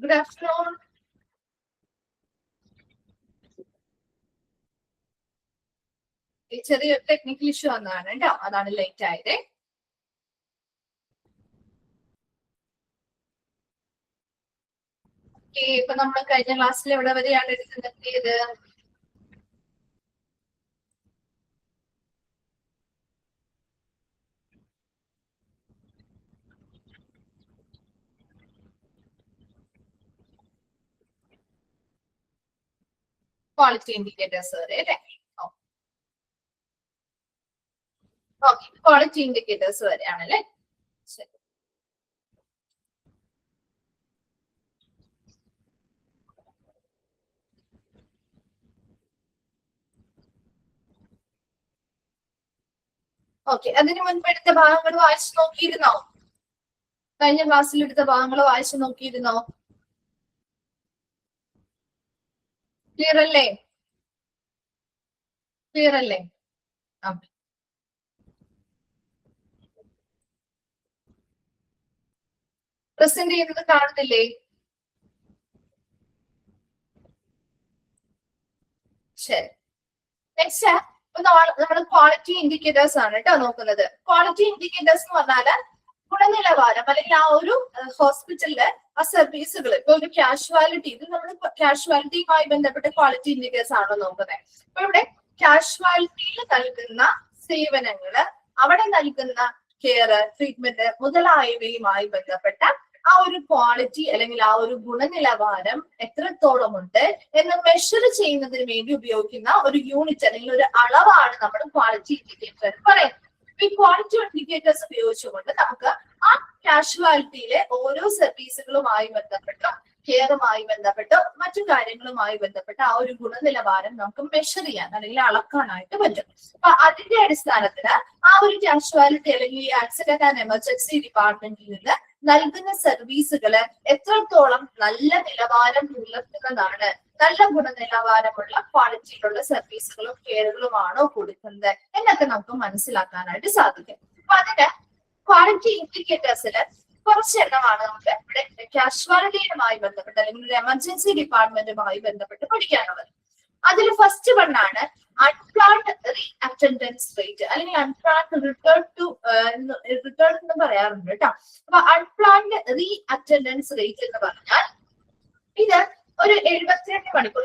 Good afternoon. ചെറിയൊരു technical issue വന്നതാണ് കേട്ടോ, അതാണ് ലേറ്റ് ആയത്. ഇപ്പൊ നമ്മൾ കഴിഞ്ഞ ക്ലാസ്സിൽ എവിടെ വരെയാണ് എടുക്കുന്നത്? ക്വാളിറ്റി ഇൻഡിക്കേറ്റേഴ്സ് വരെ അല്ലേ? ഓക്കെ, ക്വാളിറ്റി ഇൻഡിക്കേറ്റേഴ്സ് വരെയാണല്ലേ? ശരി. ഓക്കെ, അതിന് മുൻപ് എടുത്ത ഭാഗങ്ങൾ വായിച്ചു നോക്കിയിരുന്നോ? കഴിഞ്ഞ ക്ലാസ്സിൽ എടുത്ത ഭാഗങ്ങൾ വായിച്ചു നോക്കിയിരുന്നോ? ക്ലിയർ അല്ലേ? ക്ലിയർ അല്ലേ? പ്രസന്റ് ചെയ്യുന്നത് കാണുന്നില്ലേ? ശരി. നെക്സ്റ്റ് നമ്മൾ ക്വാളിറ്റി ഇൻഡിക്കേറ്റേഴ്സ് ആണ് കേട്ടോ നോക്കുന്നത്. ക്വാളിറ്റി ഇൻഡിക്കേറ്റേഴ്സ് എന്ന് പറഞ്ഞാല് ഗുണനിലവാരം അല്ലെങ്കിൽ ആ ഒരു ഹോസ്പിറ്റലിലെ ആ സർവീസുകൾ. ഇപ്പൊ ഒരു കാഷ്വാലിറ്റി, ഇത് നമ്മൾ കാഷ്വാലിറ്റിയുമായി ബന്ധപ്പെട്ട ക്വാളിറ്റി ഇൻഡിക്കേറ്റേഴ്സ് ആണോ നോക്കുന്നത്. അപ്പൊ ഇവിടെ കാഷ്വാലിറ്റിയിൽ നൽകുന്ന സേവനങ്ങള്, അവിടെ നൽകുന്ന കെയർ, ട്രീറ്റ്മെന്റ് മുതലായവയുമായി ബന്ധപ്പെട്ട ആ ഒരു ക്വാളിറ്റി അല്ലെങ്കിൽ ആ ഒരു ഗുണനിലവാരം എത്രത്തോളം ഉണ്ട് എന്ന് മെഷർ ചെയ്യുന്നതിന് വേണ്ടി ഉപയോഗിക്കുന്ന ഒരു യൂണിറ്റ് അല്ലെങ്കിൽ ഒരു അളവാണ് നമ്മൾ ക്വാളിറ്റി ഇൻഡിക്കേറ്റർ എന്ന് പറയുന്നത്. ഈ ക്വാളിറ്റി ഇൻഡിക്കേറ്റേഴ്സ് ഉപയോഗിച്ചുകൊണ്ട് നമുക്ക് ആ കാഷ്വാലിറ്റിയിലെ ഓരോ സർവീസുകളുമായി ബന്ധപ്പെട്ടോ കെയറുമായി ബന്ധപ്പെട്ടോ മറ്റു കാര്യങ്ങളുമായി ബന്ധപ്പെട്ട ആ ഒരു ഗുണനിലവാരം നമുക്ക് മെഷർ ചെയ്യാൻ അല്ലെങ്കിൽ അളക്കാനായിട്ട് പറ്റും. അപ്പൊ അതിന്റെ അടിസ്ഥാനത്തില് ആ ഒരു കാഷ്വാലിറ്റി അല്ലെങ്കിൽ ആക്സിഡന്റ് ആൻഡ് എമർജൻസി ഡിപ്പാർട്ട്മെന്റിൽ നിന്ന് നൽകുന്ന സർവീസുകള് എത്രത്തോളം നല്ല നിലവാരം പുലർത്തുന്നതാണ്, നല്ല ഗുണനിലവാരമുള്ള ക്വാളിറ്റിയിലുള്ള സർവീസുകളും കെയറുകളുമാണോ കൊടുക്കുന്നത് എന്നൊക്കെ നമുക്ക് മനസ്സിലാക്കാനായിട്ട് സാധിക്കും. അപ്പൊ അതിന് ക്വാളിറ്റി ഇൻഡിക്കേറ്റേഴ്സില് കുറച്ചെണ്ണമാണ് നമുക്ക് ഇവിടെ കാഷ്വാലിറ്റിയുമായി ബന്ധപ്പെട്ട് അല്ലെങ്കിൽ ഒരു എമർജൻസി ഡിപ്പാർട്ട്മെന്റുമായി ബന്ധപ്പെട്ട് പഠിക്കാനുള്ളത്. അതിൽ ഫസ്റ്റ് വണ്ണാണ് അൺപ്ലാൻഡ് റീ അറ്റൻഡൻസ് റേറ്റ് അല്ലെങ്കിൽ അൺപ്ലാൻഡ് റിട്ടേൺ എന്ന് പറയാറുണ്ട് കേട്ടോ. അപ്പൊ അൺപ്ലാൻഡ് റീ അറ്റൻഡൻസ് റേറ്റ് എന്ന് പറഞ്ഞാൽ ഇത് ഒരു 72 മണിക്കൂർ.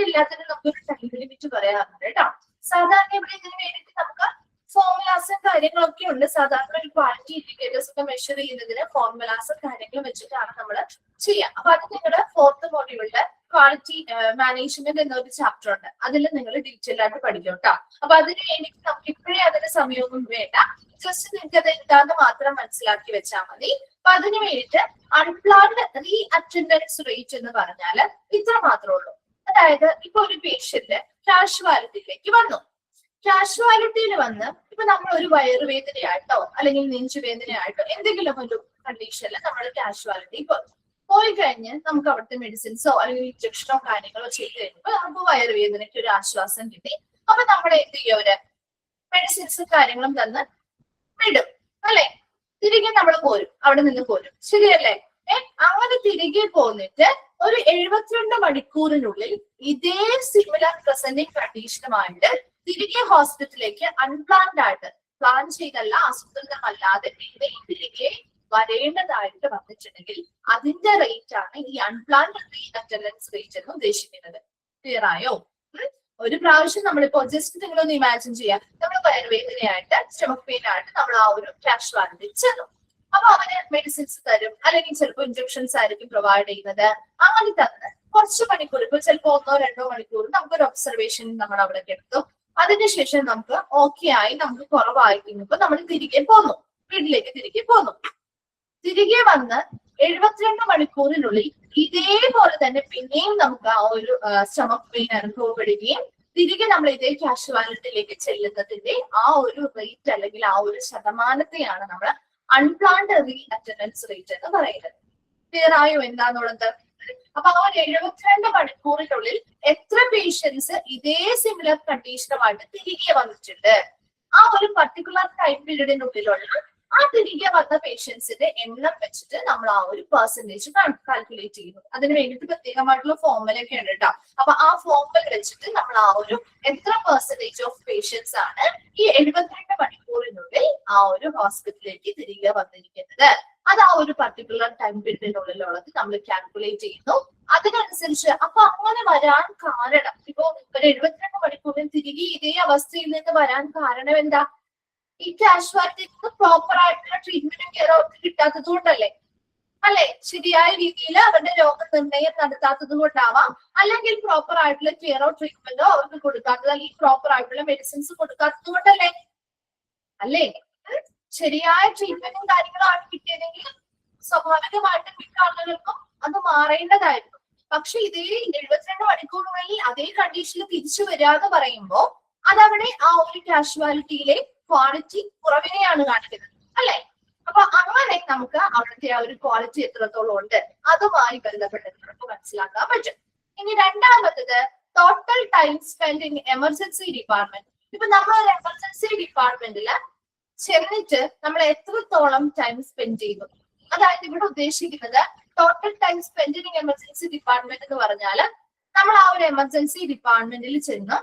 ഇല്ലാത്തതിന് നമുക്കൊരു ടൈം ലിമിറ്റ് പറയാറുണ്ട് കേട്ടോ. സാധാരണ ഇവിടെ ഇതിന് വേണ്ടിയിട്ട് നമുക്ക് ഫോർമുലാസും കാര്യങ്ങളൊക്കെ ഉണ്ട്. സാധാരണ ഒരു ക്വാളിറ്റി ഇൻഡിക്കേറ്റേഴ്സ് ഒക്കെ മെഷർ ചെയ്യുന്നതിന് ഫോർമുലാസും കാര്യങ്ങളും വെച്ചിട്ടാണ് നമ്മൾ ചെയ്യുക. അപ്പൊ അത് നിങ്ങളുടെ 4th മോഡ്യൂളിലെ ക്വാളിറ്റി മാനേജ്മെന്റ് എന്നൊരു ചാപ്റ്റർ ഉണ്ട്, അതിൽ നിങ്ങൾ ഡീറ്റെയിൽ ആയിട്ട് പഠിക്കും കേട്ടോ. അപ്പൊ അതിന് വേണ്ടിയിട്ട് നമുക്ക് ഇപ്പോഴേ അതിന് സമയമൊന്നും വേണ്ട, ജസ്റ്റ് നിങ്ങൾക്ക് അത് എന്താന്ന് മാത്രം മനസ്സിലാക്കി വെച്ചാൽ മതി. അപ്പൊ അതിന് വേണ്ടിയിട്ട് അൺപ്ലാൻഡ് റീ അറ്റൻഡൻസ് റേറ്റ് എന്ന് പറഞ്ഞാൽ ഇത്ര മാത്രമേ ഉള്ളൂ. അതായത് ഇപ്പൊ ഒരു പേഷ്യന്റ് കാഷ്വാലിറ്റിയിലേക്ക് വന്നു. കാഷ്വാലിറ്റിയിൽ വന്ന് ഇപ്പൊ നമ്മൾ ഒരു വയറുവേദനയായിട്ടോ അല്ലെങ്കിൽ നെഞ്ചുവേദനയായിട്ടോ എന്തെങ്കിലും ഒരു കണ്ടീഷനിൽ നമ്മൾ കാഷ്വാലിറ്റി പോയി കഴിഞ്ഞ് നമുക്ക് അവിടുത്തെ മെഡിസിൻസോ അല്ലെങ്കിൽ ഇഞ്ചക്ഷനോ കാര്യങ്ങളോ ചെയ്ത് കഴിയുമ്പോൾ നമുക്ക് വയറുവേദനയ്ക്ക് ഒരു ആശ്വാസം കിട്ടി. അപ്പൊ നമ്മൾ എന്ത് ചെയ്യും, ഒരു മെഡിസിൻസും കാര്യങ്ങളും തന്ന് വിടും അല്ലെ? തിരികെ നമ്മൾ പോരും, അവിടെ നിന്ന് പോരും, ശരിയല്ലേ? അങ്ങനെ തിരികെ പോന്നിട്ട് ഒരു 72 മണിക്കൂറിനുള്ളിൽ ഇതേ സിമിലർ പ്രസന്റിംഗ് കണ്ടീഷനുമായിട്ട് തിരികെ ഹോസ്പിറ്റലിലേക്ക് അൺപ്ലാൻഡ് ആയിട്ട്, പ്ലാൻ ചെയ്തല്ല ആസൂത്രിതമല്ലാതെ പിന്നെയും തിരികെ വരേണ്ടതായിട്ട് വന്നിട്ടുണ്ടെങ്കിൽ അതിന്റെ റേറ്റ് ആണ് ഈ അൺപ്ലാൻഡ് റീ അറ്റൻഡൻസ് റേറ്റ് എന്ന് ഉദ്ദേശിക്കുന്നത്. ക്ലിയർ ആയോ? ഒരു പ്രാവശ്യം നമ്മളിപ്പോ ജസ്റ്റ് നിങ്ങളൊന്ന് ഇമാജിൻ ചെയ്യാം, നമ്മൾ വയറുവേദനയായിട്ട് സ്റ്റൊമക് പെയിൻ ആയിട്ട് നമ്മൾ ആ ഒരു കാഷ്വാലിറ്റി ചെന്നു. അപ്പൊ അവര് മെഡിസിൻസ് തരും, അല്ലെങ്കിൽ ചിലപ്പോൾ ഇഞ്ചക്ഷൻസ് ആയിരിക്കും പ്രൊവൈഡ് ചെയ്യുന്നത്. അങ്ങനെ തന്ന് കുറച്ച് മണിക്കൂർ, ഇപ്പൊ ചിലപ്പോ 1-2 മണിക്കൂർ നമുക്കൊരു ഒബ്സർവേഷൻ നമ്മൾ അവിടെ എടുത്തു. അതിനുശേഷം നമുക്ക് ഓക്കെ ആയി, നമുക്ക് കുറവായി കഴിഞ്ഞപ്പോ നമ്മൾ തിരികെ പോന്നു, വീട്ടിലേക്ക് തിരികെ പോന്നു. തിരികെ വന്ന് 72 മണിക്കൂറിനുള്ളിൽ ഇതേപോലെ തന്നെ പിന്നെയും നമുക്ക് ആ ഒരു സ്റ്റൊമക് പെയിൻ അനുഭവപ്പെടുകയും തിരികെ നമ്മൾ ഇതേ കാഷ്വാലിറ്റിയിലേക്ക് ചെല്ലുന്നതിന്റെ ആ ഒരു റേറ്റ് അല്ലെങ്കിൽ ആ ഒരു ശതമാനത്തെയാണ് നമ്മൾ അൺപ്ലാൻഡ് റീ അറ്റൻഡൻസ് റേറ്റ് എന്ന് പറയുന്നത്. ക്ലിയർ ആയോ എന്താന്നുള്ളത്? അപ്പൊ ആ 72 മണിക്കൂറിനുള്ളിൽ എത്ര പേഷ്യൻസ് ഇതേ സിമിലർ കണ്ടീഷനുമായിട്ട് തിരികെ വന്നിട്ടുണ്ട്, ആ ഒരു പർട്ടിക്കുലർ ടൈം പീരീഡിനുള്ളിലുള്ള ആ തിരികെ വന്ന പേഷ്യൻസിന്റെ എണ്ണം വെച്ചിട്ട് നമ്മൾ ആ ഒരു പെർസെന്റേജ് കാൽക്കുലേറ്റ് ചെയ്യുന്നു. അതിന് വേണ്ടിയിട്ട് പ്രത്യേകമായിട്ടുള്ള ഫോർമുല ഒക്കെ ഉണ്ട് കേട്ടോ. അപ്പൊ ആ ഫോർമുല വെച്ചിട്ട് നമ്മൾ ആ ഒരു എത്ര പെർസെന്റേജ് ഓഫ് പേഷ്യൻസ് ആണ് ഈ 72 മണിക്കൂറിനുള്ളിൽ ആ ഒരു ഹോസ്പിറ്റലിലേക്ക് തിരികെ വന്നിരിക്കുന്നത്, അത് ആ ഒരു പർട്ടിക്കുലർ ടൈം പീരീഡിനുള്ളിലുള്ളത് നമ്മൾ കാൽക്കുലേറ്റ് ചെയ്യുന്നു. അതിനനുസരിച്ച് അപ്പൊ അങ്ങനെ വരാൻ കാരണം ഇപ്പോ ഒരു 72 മണിക്കൂറിൽ തിരികെ ഇതേ അവസ്ഥയിൽ നിന്ന് വരാൻ കാരണം എന്താ? ഈ കാഷ്വാലിറ്റിക്ക് പ്രോപ്പർ ആയിട്ടുള്ള ട്രീറ്റ്മെന്റും കെയർ അവർക്ക് കിട്ടാത്തത് കൊണ്ടല്ലേ, അല്ലെ? ശരിയായ രീതിയിൽ അവരുടെ രോഗനിർണയം നടത്താത്തത് കൊണ്ടാവാം, അല്ലെങ്കിൽ പ്രോപ്പർ ആയിട്ടുള്ള കെയർ ഓഫ് ട്രീറ്റ്മെന്റോ അവർക്ക് കൊടുക്കാത്തത്, അല്ലെങ്കിൽ പ്രോപ്പർ ആയിട്ടുള്ള മെഡിസിൻസ് കൊടുക്കാത്തത് കൊണ്ടല്ലേ, അല്ലേ? ശരിയായ ട്രീറ്റ്മെന്റും കാര്യങ്ങളും ആണ് കിട്ടിയതെങ്കിൽ സ്വാഭാവികമായിട്ടും മിക്ക ആളുകൾക്കും അത് മാറേണ്ടതായിരുന്നു. പക്ഷെ ഇതേ 72 മണിക്കൂറുകളിൽ അതേ കണ്ടീഷനിൽ തിരിച്ചു വരാതെ പറയുമ്പോ അതവിടെ ആ ഒരു കാഷ്വാലിറ്റിയിലെ ക്വാളിറ്റി കുറവിനെയാണ് കാണിക്കുന്നത്, അല്ലെ? അപ്പൊ അങ്ങനെ നമുക്ക് അവിടുത്തെ ആ ഒരു ക്വാളിറ്റി എത്രത്തോളം ഉണ്ട് അതുമായി ബന്ധപ്പെട്ട് നമുക്ക് മനസ്സിലാക്കാൻ പറ്റും. ഇനി രണ്ടാമത്തത് total time spend in emergency department. ഇപ്പൊ നമ്മൾ ഒരു എമർജൻസി ഡിപ്പാർട്ട്മെന്റില് ചെന്നിട്ട് നമ്മൾ എത്രത്തോളം ടൈം സ്പെൻഡ് ചെയ്തു, അതായത് ഇവിടെ ഉദ്ദേശിക്കുന്നത് total time spend in emergency department എന്ന് പറഞ്ഞാൽ നമ്മൾ ആ ഒരു എമർജൻസി ഡിപ്പാർട്ട്മെന്റിൽ ചെന്ന്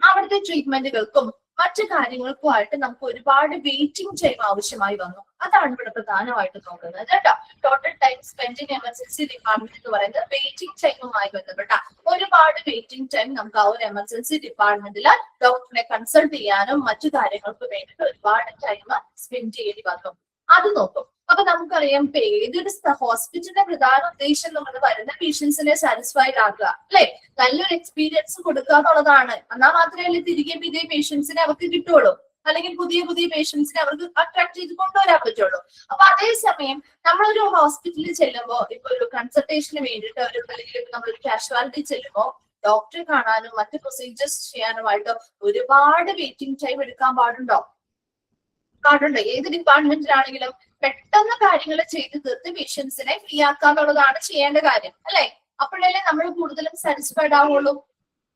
അവിടുത്തെ ട്രീറ്റ്മെന്റുകൾക്കും മറ്റു കാര്യങ്ങൾക്കുമായിട്ട് നമുക്ക് ഒരുപാട് വെയിറ്റിംഗ് ടൈം ആവശ്യമായി വന്നു. അതാണ് ഇവിടെ പ്രധാനമായിട്ട് നോക്കുന്നത് കേട്ടോ. Total time spend in emergency department എന്ന് പറയുന്നത് വെയിറ്റിംഗ് ടൈമുമായി ബന്ധപ്പെട്ട ഒരുപാട് വെയിറ്റിംഗ് ടൈം നമുക്ക് ആ ഒരു എമർജൻസി ഡിപ്പാർട്ട്മെന്റിൽ ഡോക്ടറിനെ കൺസൾട്ട് ചെയ്യാനും മറ്റു കാര്യങ്ങൾക്ക് വേണ്ടിയിട്ട് ഒരുപാട് ടൈം സ്പെൻഡ് ചെയ്യേണ്ടി വന്നു. അത് നോക്കും. അപ്പൊ നമുക്കറിയാം ഏതൊരു ഹോസ്പിറ്റലിന്റെ പ്രധാന ഉദ്ദേശം നമ്മൾ വരുന്ന പേഷ്യൻസിനെ സാറ്റിസ്ഫൈഡ് ആക്കുക, അല്ലെ? നല്ലൊരു എക്സ്പീരിയൻസ് കൊടുക്കുക എന്നുള്ളതാണ്. എന്നാൽ മാത്രമേ തിരികെ പുതിയ പേഷ്യൻസിനെ അവർക്ക് കിട്ടുള്ളൂ, അല്ലെങ്കിൽ പുതിയ പുതിയ പേഷ്യൻസിനെ അവർക്ക് അട്രാക്ട് ചെയ്ത് കൊണ്ടുവരാൻ പറ്റുള്ളൂ. അപ്പൊ അതേസമയം നമ്മളൊരു ഹോസ്പിറ്റലിൽ ചെല്ലുമ്പോൾ ഇപ്പൊ ഒരു കൺസൾട്ടേഷന് വേണ്ടിയിട്ട് അല്ലെങ്കിൽ നമ്മളൊരു കാഷ്വാലിറ്റി ചെല്ലുമ്പോൾ ഡോക്ടറെ കാണാനും മറ്റു പ്രൊസീജിയേഴ്സ് ചെയ്യാനുമായിട്ട് ഒരുപാട് വെയിറ്റിംഗ് ടൈം എടുക്കാൻ പാടുണ്ടോ? ഏത് ഡിപ്പാർട്ട്മെന്റിലാണെങ്കിലും പെട്ടെന്ന് കാര്യങ്ങൾ ചെയ്ത് തീർത്ത് പേഷ്യൻസിനെ ഫ്രീ ആക്കാന്നുള്ളതാണ് ചെയ്യേണ്ട കാര്യം, അല്ലെ? അപ്പോഴല്ലേ നമ്മൾ കൂടുതലും സാറ്റിസ്ഫൈഡ് ആവുള്ളൂ,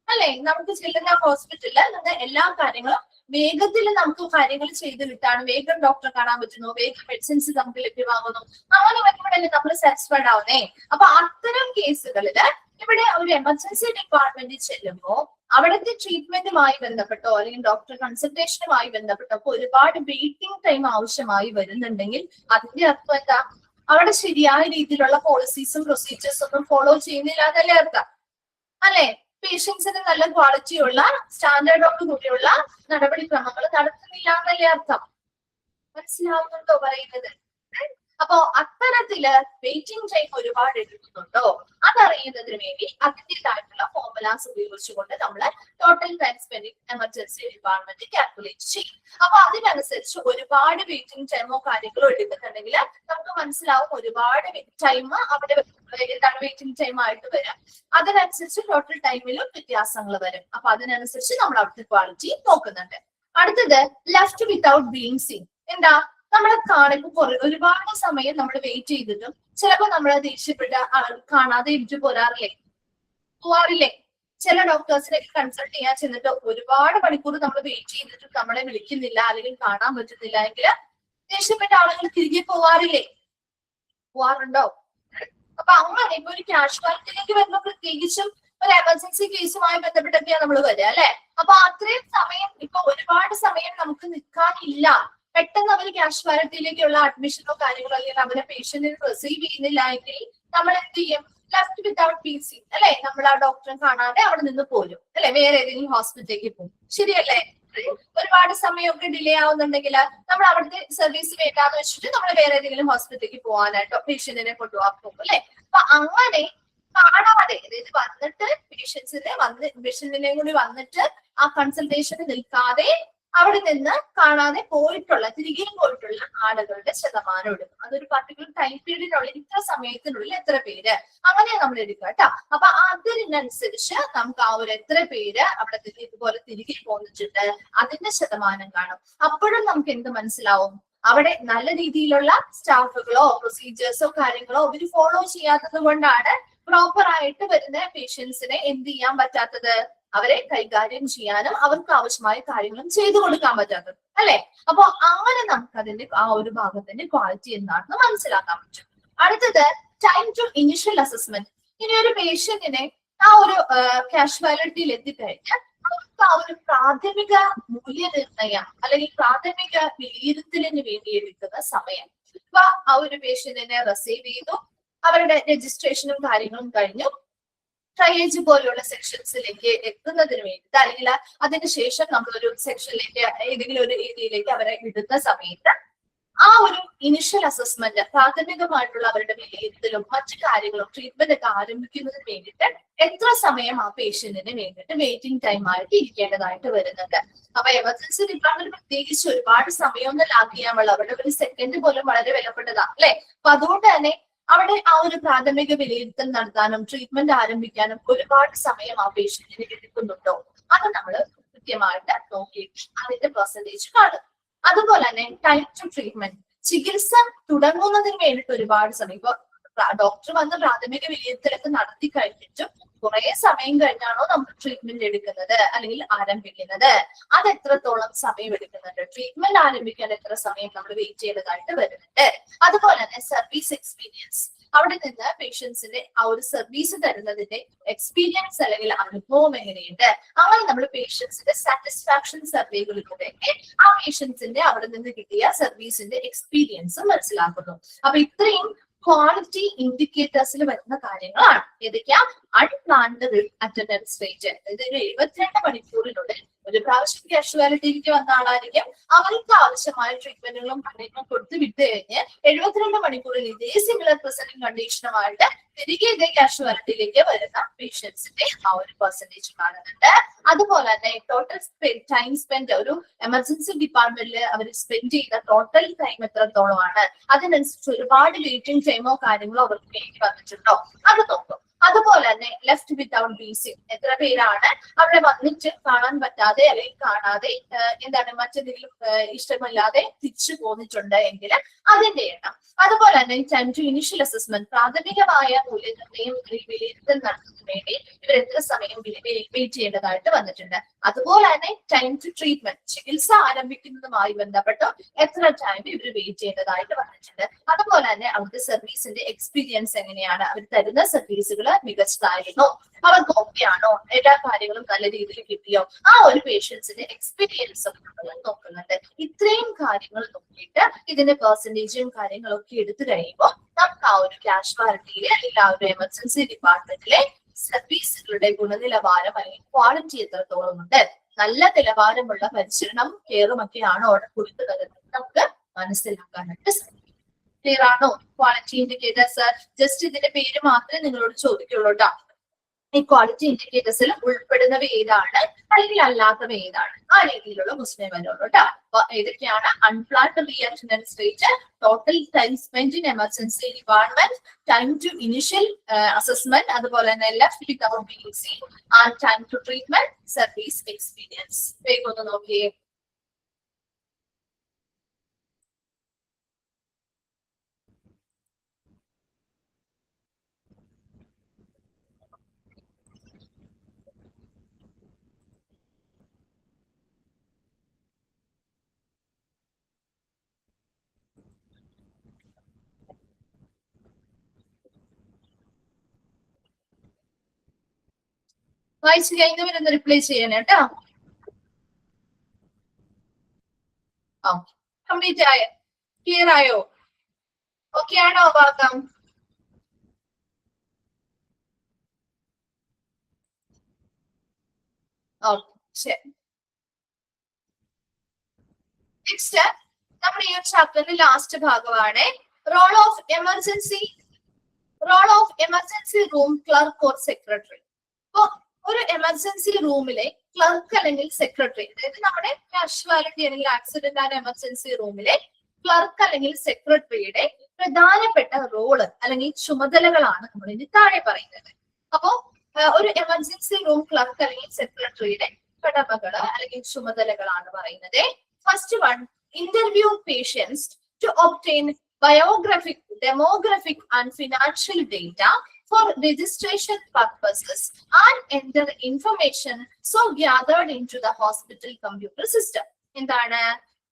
അല്ലെ? നമുക്ക് ചെല്ലുന്ന ഹോസ്പിറ്റലിൽ നിന്ന് എല്ലാ കാര്യങ്ങളും വേഗത്തിൽ നമുക്ക് കാര്യങ്ങൾ ചെയ്ത് കിട്ടാണ്, വേഗം ഡോക്ടറെ കാണാൻ പറ്റുന്നു, വേഗം മെഡിസിൻസ് നമുക്ക് ലഭ്യമാകുന്നു. അങ്ങനെ വരുമ്പോഴല്ലേ നമ്മൾ സാറ്റിസ്ഫൈഡ് ആവുന്നേ. അപ്പൊ അത്തരം കേസുകളില് ഇവിടെ ഒരു എമർജൻസി ഡിപ്പാർട്ട്മെന്റിൽ ചെല്ലുമ്പോൾ അവിടുത്തെ ട്രീറ്റ്മെന്റുമായി ബന്ധപ്പെട്ടോ അല്ലെങ്കിൽ ഡോക്ടർ കൺസൾട്ടേഷനുമായി ബന്ധപ്പെട്ടോ ഒരുപാട് വെയിറ്റിംഗ് ടൈം ആവശ്യമായി വരുന്നുണ്ടെങ്കിൽ അതിന്റെ അർത്ഥം എന്താ? അവിടെ ശരിയായ രീതിയിലുള്ള പോളിസീസും പ്രൊസീജിയേഴ്സും ഒന്നും ഫോളോ ചെയ്യുന്നില്ല എന്നല്ലേ അർത്ഥം, അല്ലെ? പേഷ്യൻസിന് നല്ല ക്വാളിറ്റിയുള്ള സ്റ്റാൻഡേർഡോട് കൂടിയുള്ള നടപടിക്രമങ്ങൾ നടത്തുന്നില്ല എന്നല്ലേ അർത്ഥം. മനസ്സിലാവുന്നുണ്ടോ പറയുന്നത്? അപ്പോ അത്തരത്തില് വെയിറ്റിംഗ് ടൈം ഒരുപാട് എടുക്കുന്നുണ്ടോ അതറിയുന്നതിന് വേണ്ടി അതിൻ്റെതായിട്ടുള്ള ഫോർമുലാസ് ഉപയോഗിച്ചുകൊണ്ട് നമ്മൾ total time spending emergency department calculate ചെയ്യും. അപ്പൊ അതിനനുസരിച്ച് ഒരുപാട് വെയിറ്റിംഗ് ടൈമോ കാര്യങ്ങളോ എടുക്കുന്നുണ്ടെങ്കിൽ നമുക്ക് മനസ്സിലാവും ഒരുപാട് ടൈം അവിടെ എന്താണ് വെയിറ്റിംഗ് ടൈം ആയിട്ട് വരും. അതിനനുസരിച്ച് ടോട്ടൽ ടൈമിലും വ്യത്യാസങ്ങൾ വരും. അപ്പൊ അതിനനുസരിച്ച് നമ്മൾ അവിടുത്തെ ക്വാളിറ്റി നോക്കുന്നുണ്ട്. അടുത്തത് ലെഫ്റ്റ് വിത്തൗട്ട് ബീയിങ് സീൻ. എന്താ? നമ്മളെ കാണുമ്പോൾ ഒരുപാട് സമയം നമ്മൾ വെയിറ്റ് ചെയ്തിട്ടും ചിലപ്പോൾ നമ്മളെ ദേഷ്യപ്പെട്ട കാണാതെ ഇരിച്ചു പോവാറില്ലേ? ചില ഡോക്ടേഴ്സിനെ കൺസൾട്ട് ചെയ്യാൻ ചെന്നിട്ട് ഒരുപാട് മണിക്കൂർ നമ്മൾ വെയിറ്റ് ചെയ്തിട്ടും നമ്മളെ വിളിക്കുന്നില്ല അല്ലെങ്കിൽ കാണാൻ പറ്റുന്നില്ല എങ്കിൽ ദേഷ്യപ്പെട്ട ആളുകൾ തിരികെ പോവാറുണ്ടോ? അപ്പൊ അങ്ങനെ ഇപ്പൊ ഒരു കാഷ്വാലിറ്റിയിലേക്ക് വരുമ്പോൾ പ്രത്യേകിച്ചും ഒരു എമർജൻസി കേസുമായി ബന്ധപ്പെട്ടൊക്കെയാണ് നമ്മൾ വരിക, അല്ലെ? അപ്പൊ അത്രയും സമയം ഇപ്പൊ ഒരുപാട് സമയം നമുക്ക് നിൽക്കാനില്ല. പെട്ടെന്ന് അവർ കാഷ്വാലിറ്റിയിലേക്കുള്ള അഡ്മിഷനോ കാര്യങ്ങളോ അല്ലെങ്കിൽ അവരെ പേഷ്യന്റിനെ റിസീവ് ചെയ്യുന്നില്ല എങ്കിൽ നമ്മൾ എന്ത് ചെയ്യും? ലെഫ്റ്റ് വിത്തൗട്ട് ബീയിങ് സീൻ, അല്ലെ? നമ്മൾ ആ ഡോക്ടറെ കാണാതെ അവിടെ നിന്ന് പോരും, അല്ലെ? വേറെ ഏതെങ്കിലും ഹോസ്പിറ്റലിലേക്ക് പോകും, ശരിയല്ലേ? ഒരുപാട് സമയമൊക്കെ ഡിലേ ആവുന്നുണ്ടെങ്കിൽ നമ്മൾ അവിടുത്തെ സർവീസ് വേണ്ടാന്ന് വെച്ചിട്ട് നമ്മൾ വേറെ ഏതെങ്കിലും ഹോസ്പിറ്റലിലേക്ക് പോകാനായിട്ടോ പേഷ്യന്റിനെ കൊണ്ടുപോകാൻ പോകും, അല്ലെ? അപ്പൊ അങ്ങനെ കാണാതെ അതായത് വന്നിട്ട് പേഷ്യന്റിനെ കൂടി വന്നിട്ട് ആ കൺസൾട്ടേഷന് നിൽക്കാതെ അവിടെ നിന്ന് കാണാതെ തിരികെയും പോയിട്ടുള്ള ആളുകളുടെ ശതമാനം എടുക്കും. അതൊരു പർട്ടിക്കുലർ ടൈം പീരീഡിനുള്ളിൽ ഇത്ര സമയത്തിനുള്ളിൽ എത്ര പേര് അങ്ങനെ നമ്മൾ എടുക്കുക കേട്ടോ. അപ്പൊ അതിനനുസരിച്ച് നമുക്ക് ആ ഒരു എത്ര പേര് അവിടെ ഇതുപോലെ തിരികെ പോന്നിട്ടുണ്ട് അതിന്റെ ശതമാനം കാണും. അപ്പോഴും നമുക്ക് എന്ത് മനസ്സിലാവും? അവിടെ നല്ല രീതിയിലുള്ള സ്റ്റാഫുകളോ പ്രൊസീജിയേഴ്സോ കാര്യങ്ങളോ ഇവർ ഫോളോ ചെയ്യാത്തത് കൊണ്ടാണ് പ്രോപ്പർ ആയിട്ട് വരുന്ന പേഷ്യൻസിനെ എന്ത് ചെയ്യാൻ പറ്റാത്തത്? അവരെ കൈകാര്യം ചെയ്യാനും അവർക്ക് ആവശ്യമായ കാര്യങ്ങളും ചെയ്തു കൊടുക്കാൻ പറ്റാത്തത്, അല്ലെ? അപ്പൊ അങ്ങനെ നമുക്ക് അതിന്റെ ആ ഒരു ഭാഗത്തിന്റെ ക്വാളിറ്റി എന്താണെന്ന് മനസ്സിലാക്കാൻ പറ്റും. അടുത്തത് ടൈം ടു ഇനിഷ്യൽ അസസ്മെന്റ്. ഇനി ഒരു പേഷ്യന്റിനെ ആ ഒരു കാഷ്വാലിറ്റിയിൽ എത്തിക്കഴിഞ്ഞാൽ അവർക്ക് ആ ഒരു പ്രാഥമിക മൂല്യനിർണ്ണയം അല്ലെങ്കിൽ പ്രാഥമിക വിലയിരുത്തലിന് വേണ്ടി എടുക്കുന്ന സമയം. അപ്പൊ ആ ഒരു പേഷ്യന്റിനെ റിസീവ് ചെയ്തു, അവരുടെ രജിസ്ട്രേഷനും കാര്യങ്ങളും കഴിഞ്ഞു, ട്രയേജ് പോലെയുള്ള സെക്ഷൻസിലേക്ക് എത്തുന്നതിന് വേണ്ടിയിട്ട് അല്ലെങ്കിൽ അതിനുശേഷം നമ്മളൊരു സെക്ഷനിലേക്ക് ഏതെങ്കിലും ഒരു ഏരിയയിലേക്ക് അവരെ ഇടുന്ന സമയത്ത് ആ ഒരു ഇനിഷ്യൽ അസസ്മെന്റ്, പ്രാഥമികമായിട്ടുള്ള അവരുടെ വിലയിരുത്തലും മറ്റു കാര്യങ്ങളും ട്രീറ്റ്മെന്റ് ഒക്കെ ആരംഭിക്കുന്നതിന് വേണ്ടിയിട്ട് എത്ര സമയം ആ പേഷ്യന്റിന് വേണ്ടിയിട്ട് വെയിറ്റിംഗ് ടൈം ആയിട്ട് ഇരിക്കേണ്ടതായിട്ട് വരുന്നുണ്ട്. അപ്പൊ എമർജൻസി ഡിപ്പാർട്ട്മെന്റ് പ്രത്യേകിച്ച് ഒരുപാട് സമയമൊന്നും ലാക്ക് ചെയ്യാൻ പാടില്ല. അവരുടെ ഒരു സെക്കൻഡ് പോലും വളരെ വിലപ്പെട്ടതാണ് അല്ലെ? അപ്പൊ അതുകൊണ്ട് തന്നെ അവിടെ ആ ഒരു പ്രാഥമിക വിലയിരുത്തൽ നടത്താനും ട്രീറ്റ്മെന്റ് ആരംഭിക്കാനും ഒരുപാട് സമയം ആ പേഷ്യന്റിന് എടുക്കുന്നുണ്ടോ അത് നമ്മൾ കൃത്യമായിട്ട് നോക്കിയിട്ട് അതിന്റെ പെർസെന്റേജ് കാണും. അതുപോലെ തന്നെ ടൈം ടു ട്രീറ്റ്മെന്റ്, ചികിത്സ തുടങ്ങുന്നതിന് വേണ്ടിയിട്ട് ഒരുപാട് സമയം. ഇപ്പൊ ഡോക്ടർ വന്ന് പ്രാഥമിക വിലയിരുത്തലൊക്കെ നടത്തി കഴിഞ്ഞിട്ടും കുറെ സമയം കഴിഞ്ഞാണോ നമ്മൾ ട്രീറ്റ്മെന്റ് എടുക്കുന്നത് അല്ലെങ്കിൽ ആരംഭിക്കുന്നത്, അത് എത്രത്തോളം സമയം എടുക്കുന്നുണ്ട്, ട്രീറ്റ്മെന്റ് ആരംഭിക്കാൻ എത്ര സമയം നമ്മൾ വെയിറ്റ് ചെയ്തതായിട്ട് വരുന്നുണ്ട്. അതുപോലെ തന്നെ സർവീസ് എക്സ്പീരിയൻസ്, അവിടെ നിന്ന് പേഷ്യൻസിന്റെ ആ ഒരു സർവീസ് തരുന്നതിന്റെ എക്സ്പീരിയൻസ് അല്ലെങ്കിൽ അനുഭവം എങ്ങനെയുണ്ട്, അങ്ങനെ നമ്മൾ പേഷ്യൻസിന്റെ സാറ്റിസ്ഫാക്ഷൻ സർവേകളിലൂടെ ആ പേഷ്യൻസിന്റെ അവിടെ നിന്ന് കിട്ടിയ സർവീസിന്റെ എക്സ്പീരിയൻസ് മനസ്സിലാക്കുന്നു. അപ്പൊ ഇത്രയും ക്വാളിറ്റി ഇൻഡിക്കേറ്റേഴ്സിൽ വരുന്ന കാര്യങ്ങളാണ്. ഏതൊക്കെയാ? അൺപ്ലാൻഡ് അറ്റൻഡൻസ് റേറ്റ്, അതായത് ഒരു 72 മണിക്കൂറിനുള്ളിൽ ഒരു പ്രാവശ്യം കാഷ്വാലിറ്റിയിലേക്ക് വന്ന ആളായിരിക്കും, അവർക്ക് ആവശ്യമായ ട്രീറ്റ്മെന്റുകളും കാര്യങ്ങളും കൊടുത്ത് വിട്ട് കഴിഞ്ഞ് 72 മണിക്കൂറിൽ ഇതേ സിമിലർ പ്രസന്റിംഗ് കണ്ടീഷനുമായിട്ട് തിരികെ ഇതേ കാഷ്വാലിറ്റിയിലേക്ക് വരുന്ന പേഷ്യൻസിന്റെ ആ ഒരു പെർസെന്റേജ് കാണുന്നുണ്ട്. അതുപോലെ തന്നെ ടോട്ടൽ ടൈം സ്പെൻഡ്, ഒരു എമർജൻസി ഡിപ്പാർട്ട്മെന്റിൽ അവർ സ്പെൻഡ് ചെയ്ത ടോട്ടൽ ടൈം എത്രത്തോളമാണ്, അതിനനുസരിച്ച് ഒരുപാട് വെയിറ്റിംഗ് ടൈമോ കാര്യങ്ങളോ അവർക്ക് വേണ്ടി വന്നിട്ടുണ്ടോ അത് നോക്കും. അതുപോലെ തന്നെ ലെഫ്റ്റ് വിത്തൗട്ട് ബീസിംഗ്, എത്ര പേരാണ് അവിടെ വന്നിട്ട് കാണാൻ പറ്റാതെ അല്ലെങ്കിൽ കാണാതെ എന്താണ് മറ്റെന്തെങ്കിലും ഇഷ്ടമില്ലാതെ തിരിച്ചു പോന്നിട്ടുണ്ട് എങ്കിൽ അതിന്റെ എണ്ണം. അതുപോലെ തന്നെ ടൈം ടു ഇനിഷ്യൽ അസസ്മെന്റ്, പ്രാഥമികമായ മൂല്യനിർണ്ണയം വിലയിരുത്തൽ നടത്തുന്നതിന് വേണ്ടി ഇവർ എത്ര സമയം വെയിറ്റ് ചെയ്യേണ്ടതായിട്ട് വന്നിട്ടുണ്ട്. അതുപോലെ തന്നെ ടൈം ടു ട്രീറ്റ്മെന്റ്, ചികിത്സ ആരംഭിക്കുന്നതുമായി ബന്ധപ്പെട്ട് എത്ര ടൈം ഇവർ വെയിറ്റ് ചെയ്യേണ്ടതായിട്ട് വന്നിട്ടുണ്ട്. അതുപോലെ തന്നെ അവരുടെ സർവീസിന്റെ എക്സ്പീരിയൻസ് എങ്ങനെയാണ്, അവർ തരുന്ന സർവീസുകൾ മികച്ചതായിരുന്നോ, അവർക്ക് ഓക്കെയാണോ, എല്ലാ കാര്യങ്ങളും നല്ല രീതിയിൽ കിട്ടിയോ, ആ ഒരു പേഷ്യൻസിന്റെ എക്സ്പീരിയൻസ് നമ്മൾ നോക്കുന്നുണ്ട്. ഇത്രയും കാര്യങ്ങൾ നോക്കിയിട്ട് ഇതിന്റെ പെർസെന്റേജും കാര്യങ്ങളൊക്കെ എടുത്തു കഴിയുമ്പോൾ നമുക്ക് ആ ഒരു കാഷ്വാലിറ്റിയിലെ അല്ലെങ്കിൽ ആ ഒരു എമർജൻസി ഡിപ്പാർട്ട്മെന്റിലെ സർവീസുകളുടെ ഗുണനിലവാരം അല്ലെങ്കിൽ ക്വാളിറ്റി എത്രത്തോളം ഉണ്ട്, നല്ല നിലവാരമുള്ള പരിചരണം കെയറും ഒക്കെയാണോ അവിടെ കൊടുക്കുന്നത് നമുക്ക് മനസ്സിലാക്കാനായിട്ട് സാധിക്കും. ക്ലിയർ ആണോ? ക്വാളിറ്റി ഇൻഡിക്കേറ്റേഴ്സ് ജസ്റ്റ് ഇതിന്റെ പേര് മാത്രമേ നിങ്ങളോട് ചോദിക്കുള്ളൂ കേട്ടോ. ഈ ക്വാളിറ്റി ഇൻഡിക്കേറ്റേഴ്സിൽ ഉൾപ്പെടുന്നവ ഏതാണ് അല്ലെങ്കിൽ അല്ലാത്തവ ഏതാണ്, ആ രീതിയിലുള്ള ക്വസ്റ്റ്യൻ വരുള്ളൂ കേട്ടോ. അപ്പൊ ഏതൊക്കെയാണ്? Unplanned reattendance rate, total time spend in emergency department, time to initial assessment, അതുപോലെ തന്നെ ലെഫ്റ്റ് വിത്തൗട്ട് ബീസിംഗ് and time to treatment, service experience. വേഗം ഒന്ന് നോക്കിയേ. വായിച്ചു കഴിഞ്ഞവരൊന്ന് റിപ്ലൈ ചെയ്യണേ കേട്ടോ. കംപ്ലീറ്റ് ആയോ? ക്ലിയർ ആയോ? ഓക്കെ ആണോ ഭാഗം? ശരി. നെക്സ്റ്റ് നമ്മുടെ ഈ ഒരു ചാപ്റ്ററിന്റെ ലാസ്റ്റ് ഭാഗമാണ് role of emergency room clerk or secretary. അപ്പൊ ഒരു എമർജൻസി റൂമിലെ ക്ലർക്ക് അല്ലെങ്കിൽ സെക്രട്ടറി, അതായത് നമ്മുടെ കാഷ്വാലിറ്റി അല്ലെങ്കിൽ ആക്സിഡന്റ് ആൻഡ് എമർജൻസി റൂമിലെ ക്ലർക്ക് അല്ലെങ്കിൽ സെക്രട്ടറിയുടെ പ്രധാനപ്പെട്ട റോള് അല്ലെങ്കിൽ ചുമതലകളാണ് നമ്മൾ ഇനി താഴെ പറയുന്നത്. അപ്പോ ഒരു എമർജൻസി റൂം ക്ലർക്ക് അല്ലെങ്കിൽ സെക്രട്ടറിയുടെ കടമകള് അല്ലെങ്കിൽ ചുമതലകളാണ് പറയുന്നത്. First one, interview patients to obtain biographic, demographic and financial data for registration purposes and enter information so gathered into the hospital computer system. എന്താണ്?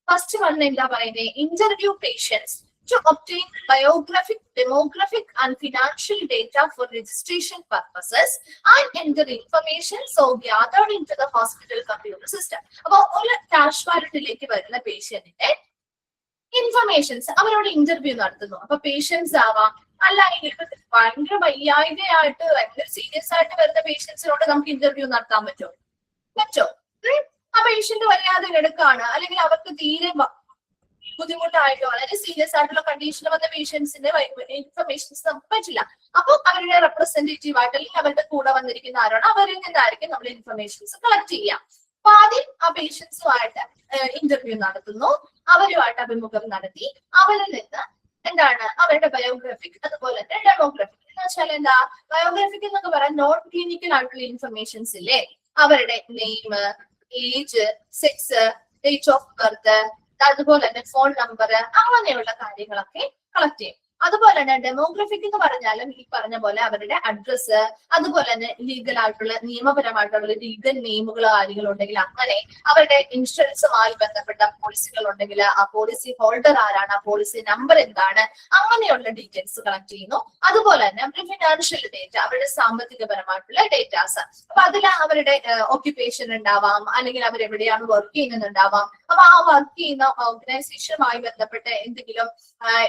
ഫസ്റ്റ് വൺ എന്താ പറയുന്നത്? Interview patients to obtain biographic, demographic and financial data for registration purposes and enter information so gathered into the hospital computer system. അപ്പോൾ ഒരു കാഷ്വാലിറ്റിയിലേക്ക് വരുന്ന പേഷ്യന്റിന്റെ informations അവരോട് interview നടത്തുന്നു. അപ്പൊ patients ആവാം, അല്ലെങ്കിൽ ഭയങ്കര വയ്യായികയായിട്ട് ഭയങ്കര സീരിയസ് ആയിട്ട് വരുന്ന പേഷ്യൻസിനോട് നമുക്ക് ഇന്റർവ്യൂ നടത്താൻ പറ്റുമോ? ആ പേഷ്യന്റ് വയ്യാതെ കിടക്കാണ്, അല്ലെങ്കിൽ അവർക്ക് തീരെ ബുദ്ധിമുട്ടായിട്ടോ വളരെ സീരിയസ് ആയിട്ടുള്ള കണ്ടീഷനിൽ വന്ന പേഷ്യൻസിന്റെ ഇൻഫർമേഷൻസ് നമുക്ക് പറ്റില്ല. അപ്പൊ അവരുടെ റെപ്രസെന്റേറ്റീവ് ആയിട്ട് അല്ലെങ്കിൽ അവരുടെ കൂടെ വന്നിരിക്കുന്ന ആരാണ് അവരിൽ നിന്നായിരിക്കും നമ്മൾ ഇൻഫർമേഷൻസ് കളക്ട് ചെയ്യാം. അപ്പൊ ആദ്യം ആ പേഷ്യൻസുമായിട്ട് ഇന്റർവ്യൂ നടത്തുന്നു, അവരുമായിട്ട് അഭിമുഖം നടത്തി അവരിൽ നിന്ന് എന്താണ് അവരുടെ ബയോഗ്രാഫിക് അതുപോലെ തന്നെ ഡെമോഗ്രാഫിക് എന്ന് വെച്ചാൽ എന്താ? ബയോഗ്രാഫിക് എന്നൊക്കെ പറയാൻ നോൺ ക്ലിനിക്കൽ ആയിട്ടുള്ള ഇൻഫർമേഷൻസ് ഇല്ലേ, അവരുടെ name, age, sex, date of birth, അതുപോലെ തന്നെ ഫോൺ നമ്പർ, അങ്ങനെയുള്ള കാര്യങ്ങളൊക്കെ കളക്ട് ചെയ്യും. അതുപോലെ തന്നെ ഡെമോഗ്രഫിക് എന്ന് പറഞ്ഞാലും ഈ പറഞ്ഞ പോലെ അവരുടെ അഡ്രസ്സ്, അതുപോലെ തന്നെ ലീഗൽ ആയിട്ടുള്ള നിയമപരമായിട്ടുള്ള ലീഗൽ നെയിമുകളോ കാര്യങ്ങളോ ഉണ്ടെങ്കിൽ അങ്ങനെ, അവരുടെ ഇൻഷുറൻസുമായി ബന്ധപ്പെട്ട പോളിസികൾ ഉണ്ടെങ്കിൽ ആ പോളിസി ഹോൾഡർ ആരാണ്, ആ പോളിസി നമ്പർ എന്താണ്, അങ്ങനെയുള്ള ഡീറ്റെയിൽസ് കളക്ട് ചെയ്യുന്നു. അതുപോലെ തന്നെ അവരുടെ ഫിനാൻഷ്യൽ ഡേറ്റ, അവരുടെ സാമ്പത്തികപരമായിട്ടുള്ള ഡേറ്റാസ്. അപ്പൊ അതിൽ അവരുടെ ഓക്യുപ്പേഷൻ ഉണ്ടാവാം, അല്ലെങ്കിൽ അവരെവിടെയാണ് വർക്ക് ചെയ്യുന്നുണ്ടാവാം. അപ്പൊ ആ വർക്ക് ചെയ്യുന്ന ഓർഗനൈസേഷനുമായി ബന്ധപ്പെട്ട എന്തെങ്കിലും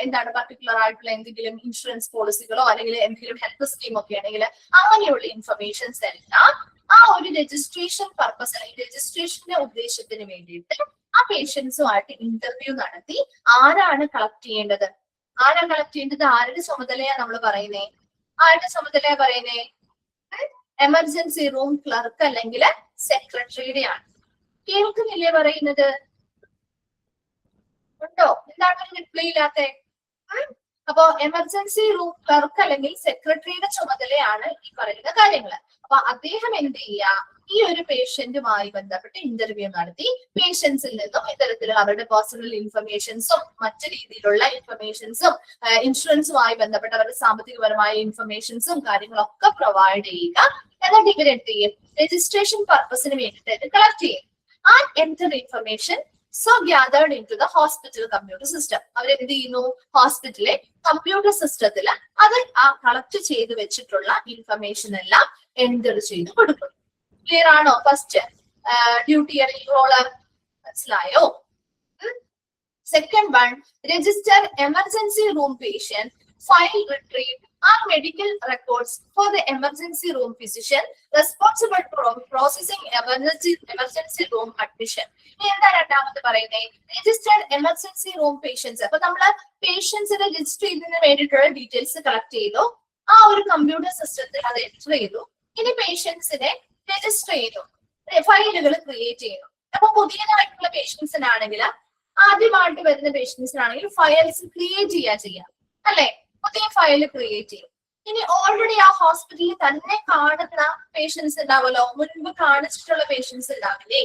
എന്താണ് പർട്ടിക്കുലർ ആയിട്ടുള്ള എന്തെങ്കിലും ഇൻഷുറൻസ് പോളിസികളോ അല്ലെങ്കിൽ എന്തെങ്കിലും ഹെൽത്ത് സ്കീം ഒക്കെ ആണെങ്കിൽ അങ്ങനെയുള്ള ഇൻഫർമേഷൻസ് എല്ലാം ആ ഒരു രജിസ്ട്രേഷൻ പർപ്പസ് അല്ലെങ്കിൽ രജിസ്ട്രേഷന്റെ ഉദ്ദേശത്തിന് വേണ്ടിയിട്ട് ആ പേഷ്യൻസുമായിട്ട് ഇന്റർവ്യൂ നടത്തി ആരാണ് കളക്ട് ചെയ്യേണ്ടത്, ആരുടെ ചുമതലയാ നമ്മൾ പറയുന്നേ? ആരുടെ ചുമതലയാ പറയുന്നേ? എമർജൻസി റൂം ക്ലർക്ക് അല്ലെങ്കിൽ സെക്രട്ടറിയുടെ ആണ്. കേൾക്കുന്നില്ലേ പറയുന്നത്? ഉണ്ടോ? എന്താണ് റിപ്ലൈ ഇല്ലാത്ത? അപ്പൊ എമർജൻസി റൂം ക്ലർക്ക് അല്ലെങ്കിൽ സെക്രട്ടറിയുടെ ചുമതലയാണ് ഈ പറയുന്ന കാര്യങ്ങൾ. അപ്പൊ അദ്ദേഹം എന്ത് ചെയ്യുക? ഈ ഒരു പേഷ്യന്റുമായി ബന്ധപ്പെട്ട് ഇന്റർവ്യൂ നടത്തി പേഷ്യൻസിൽ നിന്നും ഇത്തരത്തിലുള്ള അവരുടെ പേഴ്സണൽ ഇൻഫർമേഷൻസും മറ്റു രീതിയിലുള്ള ഇൻഫർമേഷൻസും ഇൻഷുറൻസുമായി ബന്ധപ്പെട്ട അവരുടെ സാമ്പത്തികപരമായ ഇൻഫർമേഷൻസും കാര്യങ്ങളൊക്കെ പ്രൊവൈഡ് ചെയ്യുക. എന്നിട്ട് ഇവരെന്ത് ചെയ്യും? രജിസ്ട്രേഷൻ പർപ്പസിന് വേണ്ടിയിട്ട് കളക്ട് ചെയ്യും. And enter information so gathered into the hospital computer system. അവരെന്ത് ചെയ്യുന്നു? ഹോസ്പിറ്റലിലെ കമ്പ്യൂട്ടർ സിസ്റ്റത്തിൽ അത് ആ കളക്ട് ചെയ്ത് വെച്ചിട്ടുള്ള ഇൻഫർമേഷൻ എല്ലാം എൻ്റർ ചെയ്ത് കൊടുക്കും. ക്ലിയർ ആണോ? ഫസ്റ്റ് ഡ്യൂട്ടി അല്ലെങ്കിൽ റോളർ മനസ്സിലായോ? Second one, register emergency room patient, file retrieve and medical records for the emergency room physician responsible for processing emergency room admission. എന്താ രണ്ടാമത് പറയുന്നത്? Registered emergency room patients. അപ്പൊ നമ്മള് പേഷ്യൻസിനെ രജിസ്റ്റർ ചെയ്യുന്നതിന് വേണ്ടിയിട്ടുള്ള ഡീറ്റെയിൽസ് കളക്ട് ചെയ്തു, ആ ഒരു കമ്പ്യൂട്ടർ സിസ്റ്റത്തിൽ അത് എൻ്റർ ചെയ്തു. ഇനി പേഷ്യൻസിനെ രജിസ്റ്റർ ചെയ്തു, ഫയലുകൾ ക്രിയേറ്റ് ചെയ്യുന്നു. അപ്പൊ പുതിയതായിട്ടുള്ള പേഷ്യൻസിനാണെങ്കിൽ, ആദ്യമായിട്ട് വരുന്ന പേഷ്യൻസിനാണെങ്കിൽ ഫയൽസ് ക്രിയേറ്റ് ചെയ്യാം അല്ലെ? പുതിയ ഫയൽ ക്രിയേറ്റ് ചെയ്യും. ഇനി ഓൾറെഡി ആ ഹോസ്പിറ്റലിൽ തന്നെ കാണുന്ന പേഷ്യൻസ് ഉണ്ടാവല്ലോ, മുൻപ് കാണിച്ചിട്ടുള്ള പേഷ്യൻസ് ഉണ്ടാവില്ലേ?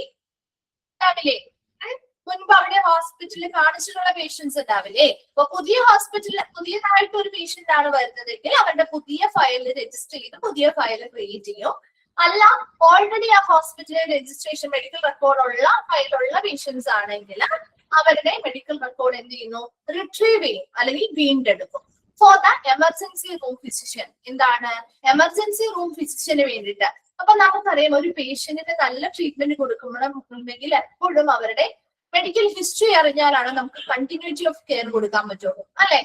മുൻപ് അവിടെ ഹോസ്പിറ്റലിൽ കാണിച്ചിട്ടുള്ള പേഷ്യൻസ് ഉണ്ടാവില്ലേ? അപ്പൊ പുതിയ ഹോസ്പിറ്റലിൽ പുതിയതായിട്ട് ഒരു പേഷ്യന്റ് ആണ് വരുന്നതെങ്കിൽ അവരുടെ പുതിയ ഫയൽ രജിസ്റ്റർ ചെയ്ത് പുതിയ ഫയൽ ക്രിയേറ്റ് ചെയ്യും. അല്ല, ഓൾറെഡി ആ ഹോസ്പിറ്റലിൽ രജിസ്ട്രേഷൻ മെഡിക്കൽ റെക്കോർഡ് ഉള്ള ഫയലുള്ള പേഷ്യൻസ് ആണെങ്കിൽ അവരുടെ മെഡിക്കൽ റെക്കോർഡ് എന്ത് ചെയ്യുന്നു? റിട്രീവ് ചെയ്യും അല്ലെങ്കിൽ വീണ്ടെടുക്കും. For the emergency room physician. എന്താണ്? എമർജൻസി റൂം ഫിസിഷ്യന് വേണ്ടിയിട്ട്. അപ്പൊ നമുക്കറിയാം, ഒരു പേഷ്യന്റിന് നല്ല ട്രീറ്റ്മെന്റ് കൊടുക്കുമ്പോഴെങ്കിൽ എപ്പോഴും അവരുടെ മെഡിക്കൽ ഹിസ്റ്ററി അറിഞ്ഞാലാണ് നമുക്ക് കണ്ടിന്യൂറ്റി ഓഫ് കെയർ കൊടുക്കാൻ പറ്റുള്ളൂ അല്ലെ?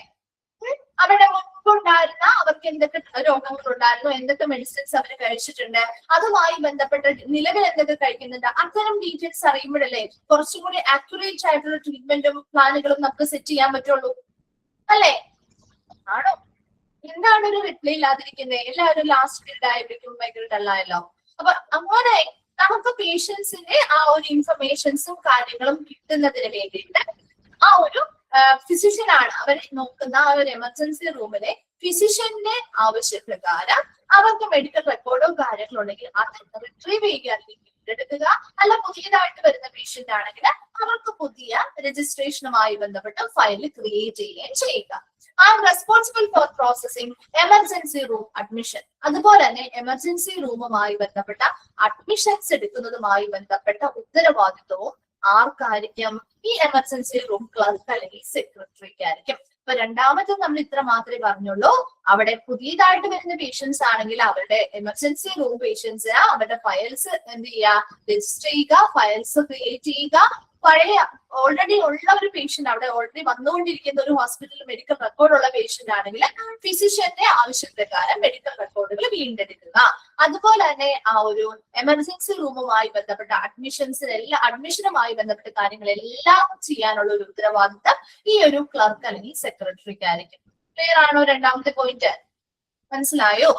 അവരുടെ മുൻപുണ്ടായിരുന്ന അവർക്ക് എന്തൊക്കെ രോഗങ്ങൾ ഉണ്ടായിരുന്നു, എന്തൊക്കെ മെഡിസിൻസ് അവർ കഴിച്ചിട്ടുണ്ട്, അതുമായി ബന്ധപ്പെട്ട നിലവിൽ എന്തൊക്കെ കഴിക്കുന്നുണ്ട്, അത്തരം ഡീറ്റെയിൽസ് അറിയുമ്പോഴല്ലേ കുറച്ചും കൂടി ആക്യുറേറ്റ് ആയിട്ടുള്ള ട്രീറ്റ്മെന്റും പ്ലാനുകളും നമുക്ക് സെറ്റ് ചെയ്യാൻ പറ്റുള്ളൂ അല്ലെ? ആണോ? എന്താണ് ഒരു റിപ്ലൈ ഇല്ലാതിരിക്കുന്നത്? എല്ലാവരും ലാസ്റ്റ് പീരീഡ് ആയപ്പോഴേക്കും ഭയങ്കര ഡള്ളായല്ലോ. അപ്പൊ അങ്ങനെ നമുക്ക് പേഷ്യൻസിന്റെ ആ ഒരു ഇൻഫർമേഷൻസും കാര്യങ്ങളും കിട്ടുന്നതിന് വേണ്ടിയിട്ട് ആ ഒരു ഫിസിഷ്യൻ ആണ് അവരെ നോക്കുന്ന ആ ഒരു എമർജൻസി റൂമിലെ ഫിസിഷ്യന്റെ ആവശ്യപ്രകാരം അവർക്ക് മെഡിക്കൽ റെക്കോർഡോ കാര്യങ്ങളോ ഉണ്ടെങ്കിൽ അത് റിട്രീവ് ചെയ്യുക അല്ലെങ്കിൽ എടുക്കുക. അല്ല, പുതിയതായിട്ട് വരുന്ന പേഷ്യന്റ് ആണെങ്കിൽ അവർക്ക് പുതിയ രജിസ്ട്രേഷനുമായി ബന്ധപ്പെട്ട ഫയൽ ക്രിയേറ്റ് ചെയ്യുകയും ചെയ്യുക. I am responsible for processing emergency room admission. അതുപോലെ തന്നെ എമർജൻസി റൂമുമായി ബന്ധപ്പെട്ട അഡ്മിഷൻസ് എടുക്കുന്നതുമായി ബന്ധപ്പെട്ട ഉത്തരവാദിത്വവും ആർക്കായിരിക്കും? ഈ എമർജൻസി റൂം ക്ലർക്ക് അല്ലെങ്കിൽ സെക്രട്ടറിക്ക് ആയിരിക്കും. അപ്പൊ രണ്ടാമത്തെ നമ്മൾ ഇത്ര മാത്രമേ പറഞ്ഞുള്ളൂ. അവിടെ പുതിയതായിട്ട് വരുന്ന പേഷ്യൻസ് ആണെങ്കിൽ അവരുടെ എമർജൻസി റൂം പേഷ്യൻസിന് അവരുടെ ഫയൽസ് എന്ത് ചെയ്യുക? രജിസ്റ്റർ ചെയ്യുക, ഫയൽസ് ക്രിയേറ്റ് ചെയ്യുക. പഴയ ഓൾറെഡി ഉള്ള ഒരു പേഷ്യന്റ്, അവിടെ ഓൾറെഡി വന്നുകൊണ്ടിരിക്കുന്ന ഒരു ഹോസ്പിറ്റലിൽ മെഡിക്കൽ റെക്കോർഡ് ഉള്ള പേഷ്യന്റ് ആണെങ്കിൽ ഫിസിഷ്യന്റെ ആവശ്യപ്രകാരം മെഡിക്കൽ റെക്കോർഡുകൾ വീണ്ടെടുക്കുക. അതുപോലെ തന്നെ ആ ഒരു എമർജൻസി റൂമുമായി ബന്ധപ്പെട്ട അഡ്മിഷനുമായി ബന്ധപ്പെട്ട കാര്യങ്ങളെല്ലാം ചെയ്യാനുള്ള ഒരു ഉത്തരവാദിത്തം ഈ ഒരു ക്ലർക്ക് അല്ലെങ്കിൽ സെക്രട്ടറിക്ക് ആയിരിക്കും. ക്ലിയർ ആണോ? രണ്ടാമത്തെ പോയിന്റ് മനസ്സിലായോ?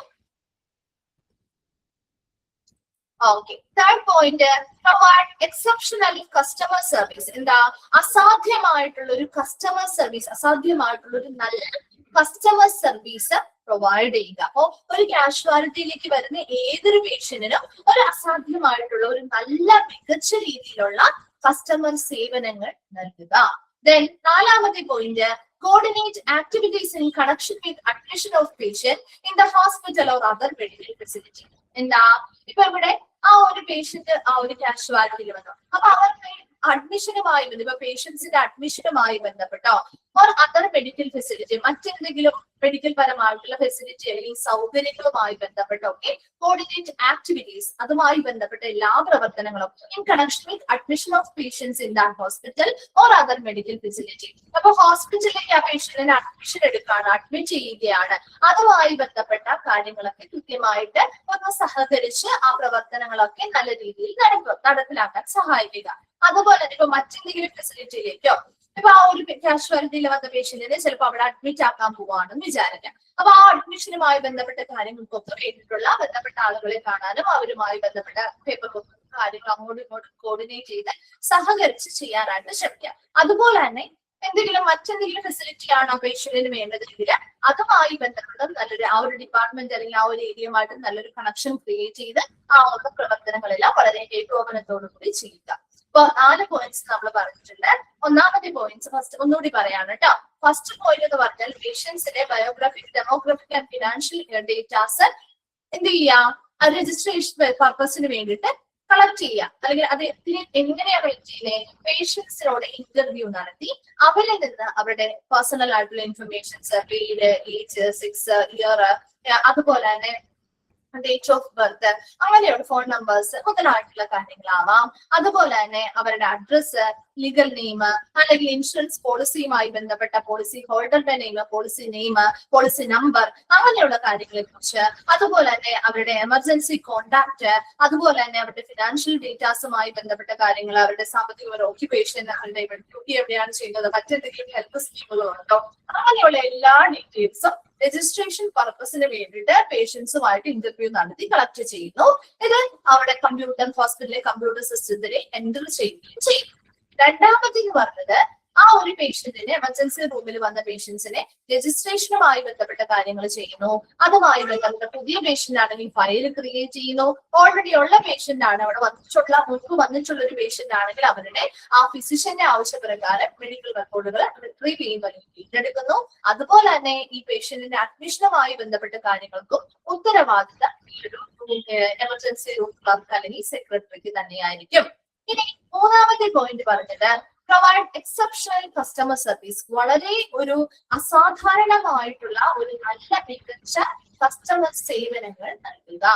Okay. Third point, provide exceptional customer service. എന്താ? അസാധ്യമായിട്ടുള്ള ഒരു കസ്റ്റമർ സർവീസ്, അസാധ്യമായിട്ടുള്ള ഒരു നല്ല കസ്റ്റമർ സർവീസ് പ്രൊവൈഡ് ചെയ്യുക. അപ്പോ ഒരു കാഷ്വാലിറ്റിയിലേക്ക് വരുന്ന ഏതൊരു പേഷ്യന്റിനും ഒരു അസാധ്യമായിട്ടുള്ള ഒരു നല്ല മികച്ച രീതിയിലുള്ള കസ്റ്റമർ സേവനങ്ങൾ നൽകുക. ദെൻ നാലാമത്തെ point, coordinate activities in connection with admission of patient in the hospital or other medical facility. എന്താ? ഇപ്പൊ ഇവിടെ ആ ഒരു പേഷ്യന്റ് ആ ഒരു കാഷ്വാലിറ്റിയിൽ വന്നു, അപ്പൊ അവർക്ക് അഡ്മിഷനുമായി ഇപ്പൊ പേഷ്യൻസിന്റെ അഡ്മിഷനുമായി ബന്ധപ്പെട്ടോ ഓർ അതർ മെഡിക്കൽ ഫെസിലിറ്റി, മറ്റെന്തെങ്കിലും മെഡിക്കൽ പരമായിട്ടുള്ള ഫെസിലിറ്റി അല്ലെങ്കിൽ സൗകര്യങ്ങളുമായി ബന്ധപ്പെട്ടൊക്കെ കോർഡിനേറ്റ് ആക്ടിവിറ്റീസ്, അതുമായി ബന്ധപ്പെട്ട എല്ലാ പ്രവർത്തനങ്ങളും in connection with admission of patients in that hospital or other medical facility. അപ്പൊ ഹോസ്പിറ്റലിലേക്ക് ആ പേഷ്യന്റിനെ അഡ്മിഷൻ എടുക്കുകയാണ്, അഡ്മിറ്റ് ചെയ്യുകയാണ്, അതുമായി ബന്ധപ്പെട്ട കാര്യങ്ങളൊക്കെ കൃത്യമായിട്ട് ഒന്ന് സഹകരിച്ച് ആ പ്രവർത്തനങ്ങളൊക്കെ നല്ല രീതിയിൽ നടപ്പിലാക്കാൻ സഹായിക്കുക. അതുപോലെ തന്നെ ഇപ്പൊ മറ്റെന്തെങ്കിലും ഫെസിലിറ്റിയിലേക്കോ, ഇപ്പൊ ആ ഒരു കാഷ്വാലിറ്റിയിൽ വന്ന പേഷ്യന്റിനെ ചിലപ്പോൾ അവിടെ അഡ്മിറ്റ് ആക്കാൻ പോവാണെന്ന് വിചാരിക്കാം. അപ്പൊ ആ അഡ്മിഷനുമായി ബന്ധപ്പെട്ട കാര്യങ്ങൾക്കൊക്കെ വേണ്ടിയിട്ടുള്ള ബന്ധപ്പെട്ട ആളുകളെ കാണാനും അവരുമായി ബന്ധപ്പെട്ട പേപ്പർ കാര്യങ്ങൾ അങ്ങോട്ടും ഇങ്ങോട്ടും കോർഡിനേറ്റ് ചെയ്ത് സഹകരിച്ച് ചെയ്യാനായിട്ട് ശ്രമിക്കാം. അതുപോലെ തന്നെ മറ്റെന്തെങ്കിലും ഫെസിലിറ്റി ആണ് ആ പേഷ്യന്റിന് വേണ്ടതെങ്കിൽ അതുമായി ബന്ധപ്പെട്ട നല്ലൊരു ആ ഒരു ഡിപ്പാർട്ട്മെന്റ് അല്ലെങ്കിൽ ആ ഒരു ഏരിയയുമായിട്ട് നല്ലൊരു കണക്ഷൻ ക്രിയേറ്റ് ചെയ്ത് ആ ഒരു പ്രവർത്തനങ്ങളെല്ലാം വളരെ ഏകോപനത്തോടു കൂടി ചെയ്യുക. ഇപ്പൊ 4 പോയിന്റ്സ് നമ്മൾ പറഞ്ഞിട്ടുണ്ട്. ഒന്നാമത്തെ പോയിന്റ്സ് ഫസ്റ്റ് ഒന്നുകൂടി പറയാണ് കേട്ടോ. ഫസ്റ്റ് പോയിന്റ് എന്ന് പറഞ്ഞാൽ പേഷ്യൻസിന്റെ ബയോഗ്രാഫിക്, ഡെമോഗ്രാഫിക് ആൻഡ് ഫിനാൻഷ്യൽ ഡേറ്റാസ് എന്ത് ചെയ്യുക? രജിസ്ട്രേഷൻ പർപ്പസിന് വേണ്ടിയിട്ട് കളക്ട് ചെയ്യുക. അല്ലെങ്കിൽ അത് എങ്ങനെയാണ് കളക്ട് ചെയ്യുന്നത്? പേഷ്യൻസിനോട് ഇന്റർവ്യൂ നടത്തി അവരിൽ നിന്ന് അവരുടെ പേഴ്സണൽ ആയിട്ടുള്ള ഇൻഫർമേഷൻസ്, പേര്, ഏജ്, സെക്സ്, ഇയർ, അതുപോലെ തന്നെ ഡേറ്റ് ഓഫ് ബർത്ത്, അങ്ങനെയുള്ള ഫോൺ നമ്പേഴ്സ് മുതലായിട്ടുള്ള കാര്യങ്ങളാവാം. അതുപോലെ തന്നെ അവരുടെ അഡ്രസ്സ്, ലീഗൽ നെയിം, അല്ലെങ്കിൽ ഇൻഷുറൻസ് പോളിസിയുമായി ബന്ധപ്പെട്ട പോളിസി ഹോൾഡറുടെ name, policy name, policy number, അങ്ങനെയുള്ള കാര്യങ്ങളെ കുറിച്ച്, അതുപോലെ തന്നെ അവരുടെ എമർജൻസി കോണ്ടാക്ട്, അതുപോലെ തന്നെ അവരുടെ ഫിനാൻഷ്യൽ ഡേറ്റാസുമായി ബന്ധപ്പെട്ട കാര്യങ്ങൾ, അവരുടെ സാമ്പത്തിക ഓക്യുപേഷൻ, അവരുടെ ഡ്യൂട്ടി എവിടെയാണ് ചെയ്യുന്നത്, മറ്റെന്തെങ്കിലും ഹെൽത്ത് സ്കീമുകളുണ്ടോ, അങ്ങനെയുള്ള എല്ലാ ഡീറ്റെയിൽസും രജിസ്ട്രേഷൻ പർപ്പസിന് വേണ്ടിയിട്ട് പേഷ്യൻസുമായിട്ട് ഇന്റർവ്യൂ നടത്തി കളക്ട് ചെയ്യുന്നു. ഇത് അവിടെ ഹോസ്പിറ്റലിലെ കമ്പ്യൂട്ടർ സിസ്റ്റത്തിലെ എൻ്റർ ചെയ്യുകയും ചെയ്യും. രണ്ടാമത്തേക്ക് പറഞ്ഞത് ആ ഒരു പേഷ്യന്റിനെ, എമർജൻസി റൂമിൽ വന്ന പേഷ്യൻസിനെ രജിസ്ട്രേഷനുമായി ബന്ധപ്പെട്ട കാര്യങ്ങൾ ചെയ്യുന്നു. അതുമായി ബന്ധപ്പെട്ട പുതിയ പേഷ്യന്റ് ആണെങ്കിൽ ഫയൽ ക്രിയേറ്റ് ചെയ്യുന്നു. ഓൾറെഡി ഉള്ള പേഷ്യന്റ് ആണ്, അവിടെ മുൻപ് വന്നിട്ടുള്ള ഒരു പേഷ്യന്റ് ആണെങ്കിൽ അവരുടെ ആ ഫിസിഷ്യന്റെ ആവശ്യപ്രകാരം മെഡിക്കൽ റെക്കോർഡുകൾ റിട്രീവ് ചെയ്യുന്നു, വീണ്ടെടുക്കുന്നു. അതുപോലെ തന്നെ ഈ പേഷ്യന്റിന്റെ അഡ്മിഷനുമായി ബന്ധപ്പെട്ട കാര്യങ്ങൾക്കും ഉത്തരവാദിത്തം ഈ ഒരു എമർജൻസി റൂം ക്ലർക്ക് അല്ലെങ്കിൽ സെക്രട്ടറിക്ക് തന്നെയായിരിക്കും. ഇനി മൂന്നാമത്തെ പോയിന്റ് പറഞ്ഞത് പ്രൊവൈഡ് എക്സെപ്ഷണൽ കസ്റ്റമർ സർവീസ്. വളരെ ഒരു അസാധാരണമായിട്ടുള്ള ഒരു നല്ല മികച്ച കസ്റ്റമർ സേവനങ്ങൾ നൽകുക.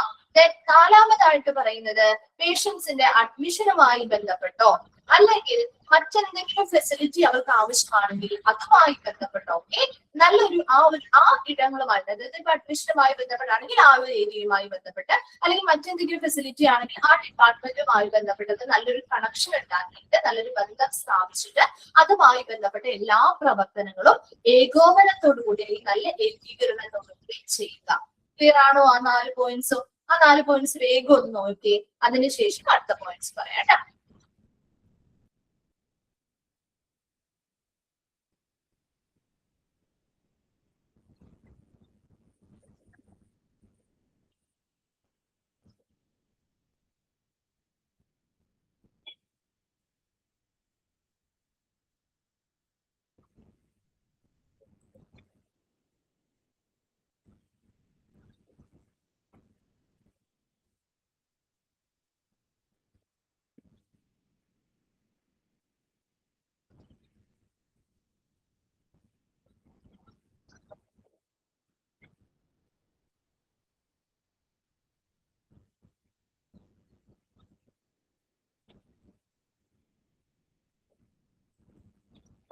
നാലാമതായിട്ട് പറയുന്നത് പേഷ്യൻസിന്റെ അഡ്മിഷനുമായി ബന്ധപ്പെട്ടോ അല്ലെങ്കിൽ മറ്റെന്തെങ്കിലും ഫെസിലിറ്റി അവർക്ക് ആവശ്യമാണെങ്കിൽ അതുമായി ബന്ധപ്പെട്ടോ നല്ലൊരു ആ ഇടങ്ങളുമായിട്ട്, അതായത് ഇപ്പൊ അഡ്മിഷനുമായി ബന്ധപ്പെട്ടാണെങ്കിൽ ആ ഒരു ഏരിയയുമായി ബന്ധപ്പെട്ട്, അല്ലെങ്കിൽ മറ്റെന്തെങ്കിലും ഫെസിലിറ്റി ആണെങ്കിൽ ആ ഡിപ്പാർട്ട്മെന്റുമായി ബന്ധപ്പെട്ടത് നല്ലൊരു കണക്ഷൻ ഉണ്ടാക്കിയിട്ട് നല്ലൊരു ബന്ധം സ്ഥാപിച്ചിട്ട് അതുമായി ബന്ധപ്പെട്ട എല്ലാ പ്രവർത്തനങ്ങളും ഏകോപനത്തോടുകൂടി നല്ല ഏകീകരണത്തോടുകൂടി ചെയ്യുക. ക്ലിയർ ആണോ ആ 4 പോയിന്റ്സും? ആ 4 പോയിന്റ്സ് വേഗം ഒന്ന് നോക്കിയേ, അതിനുശേഷം അടുത്ത പോയിന്റ്സ് പറയാം.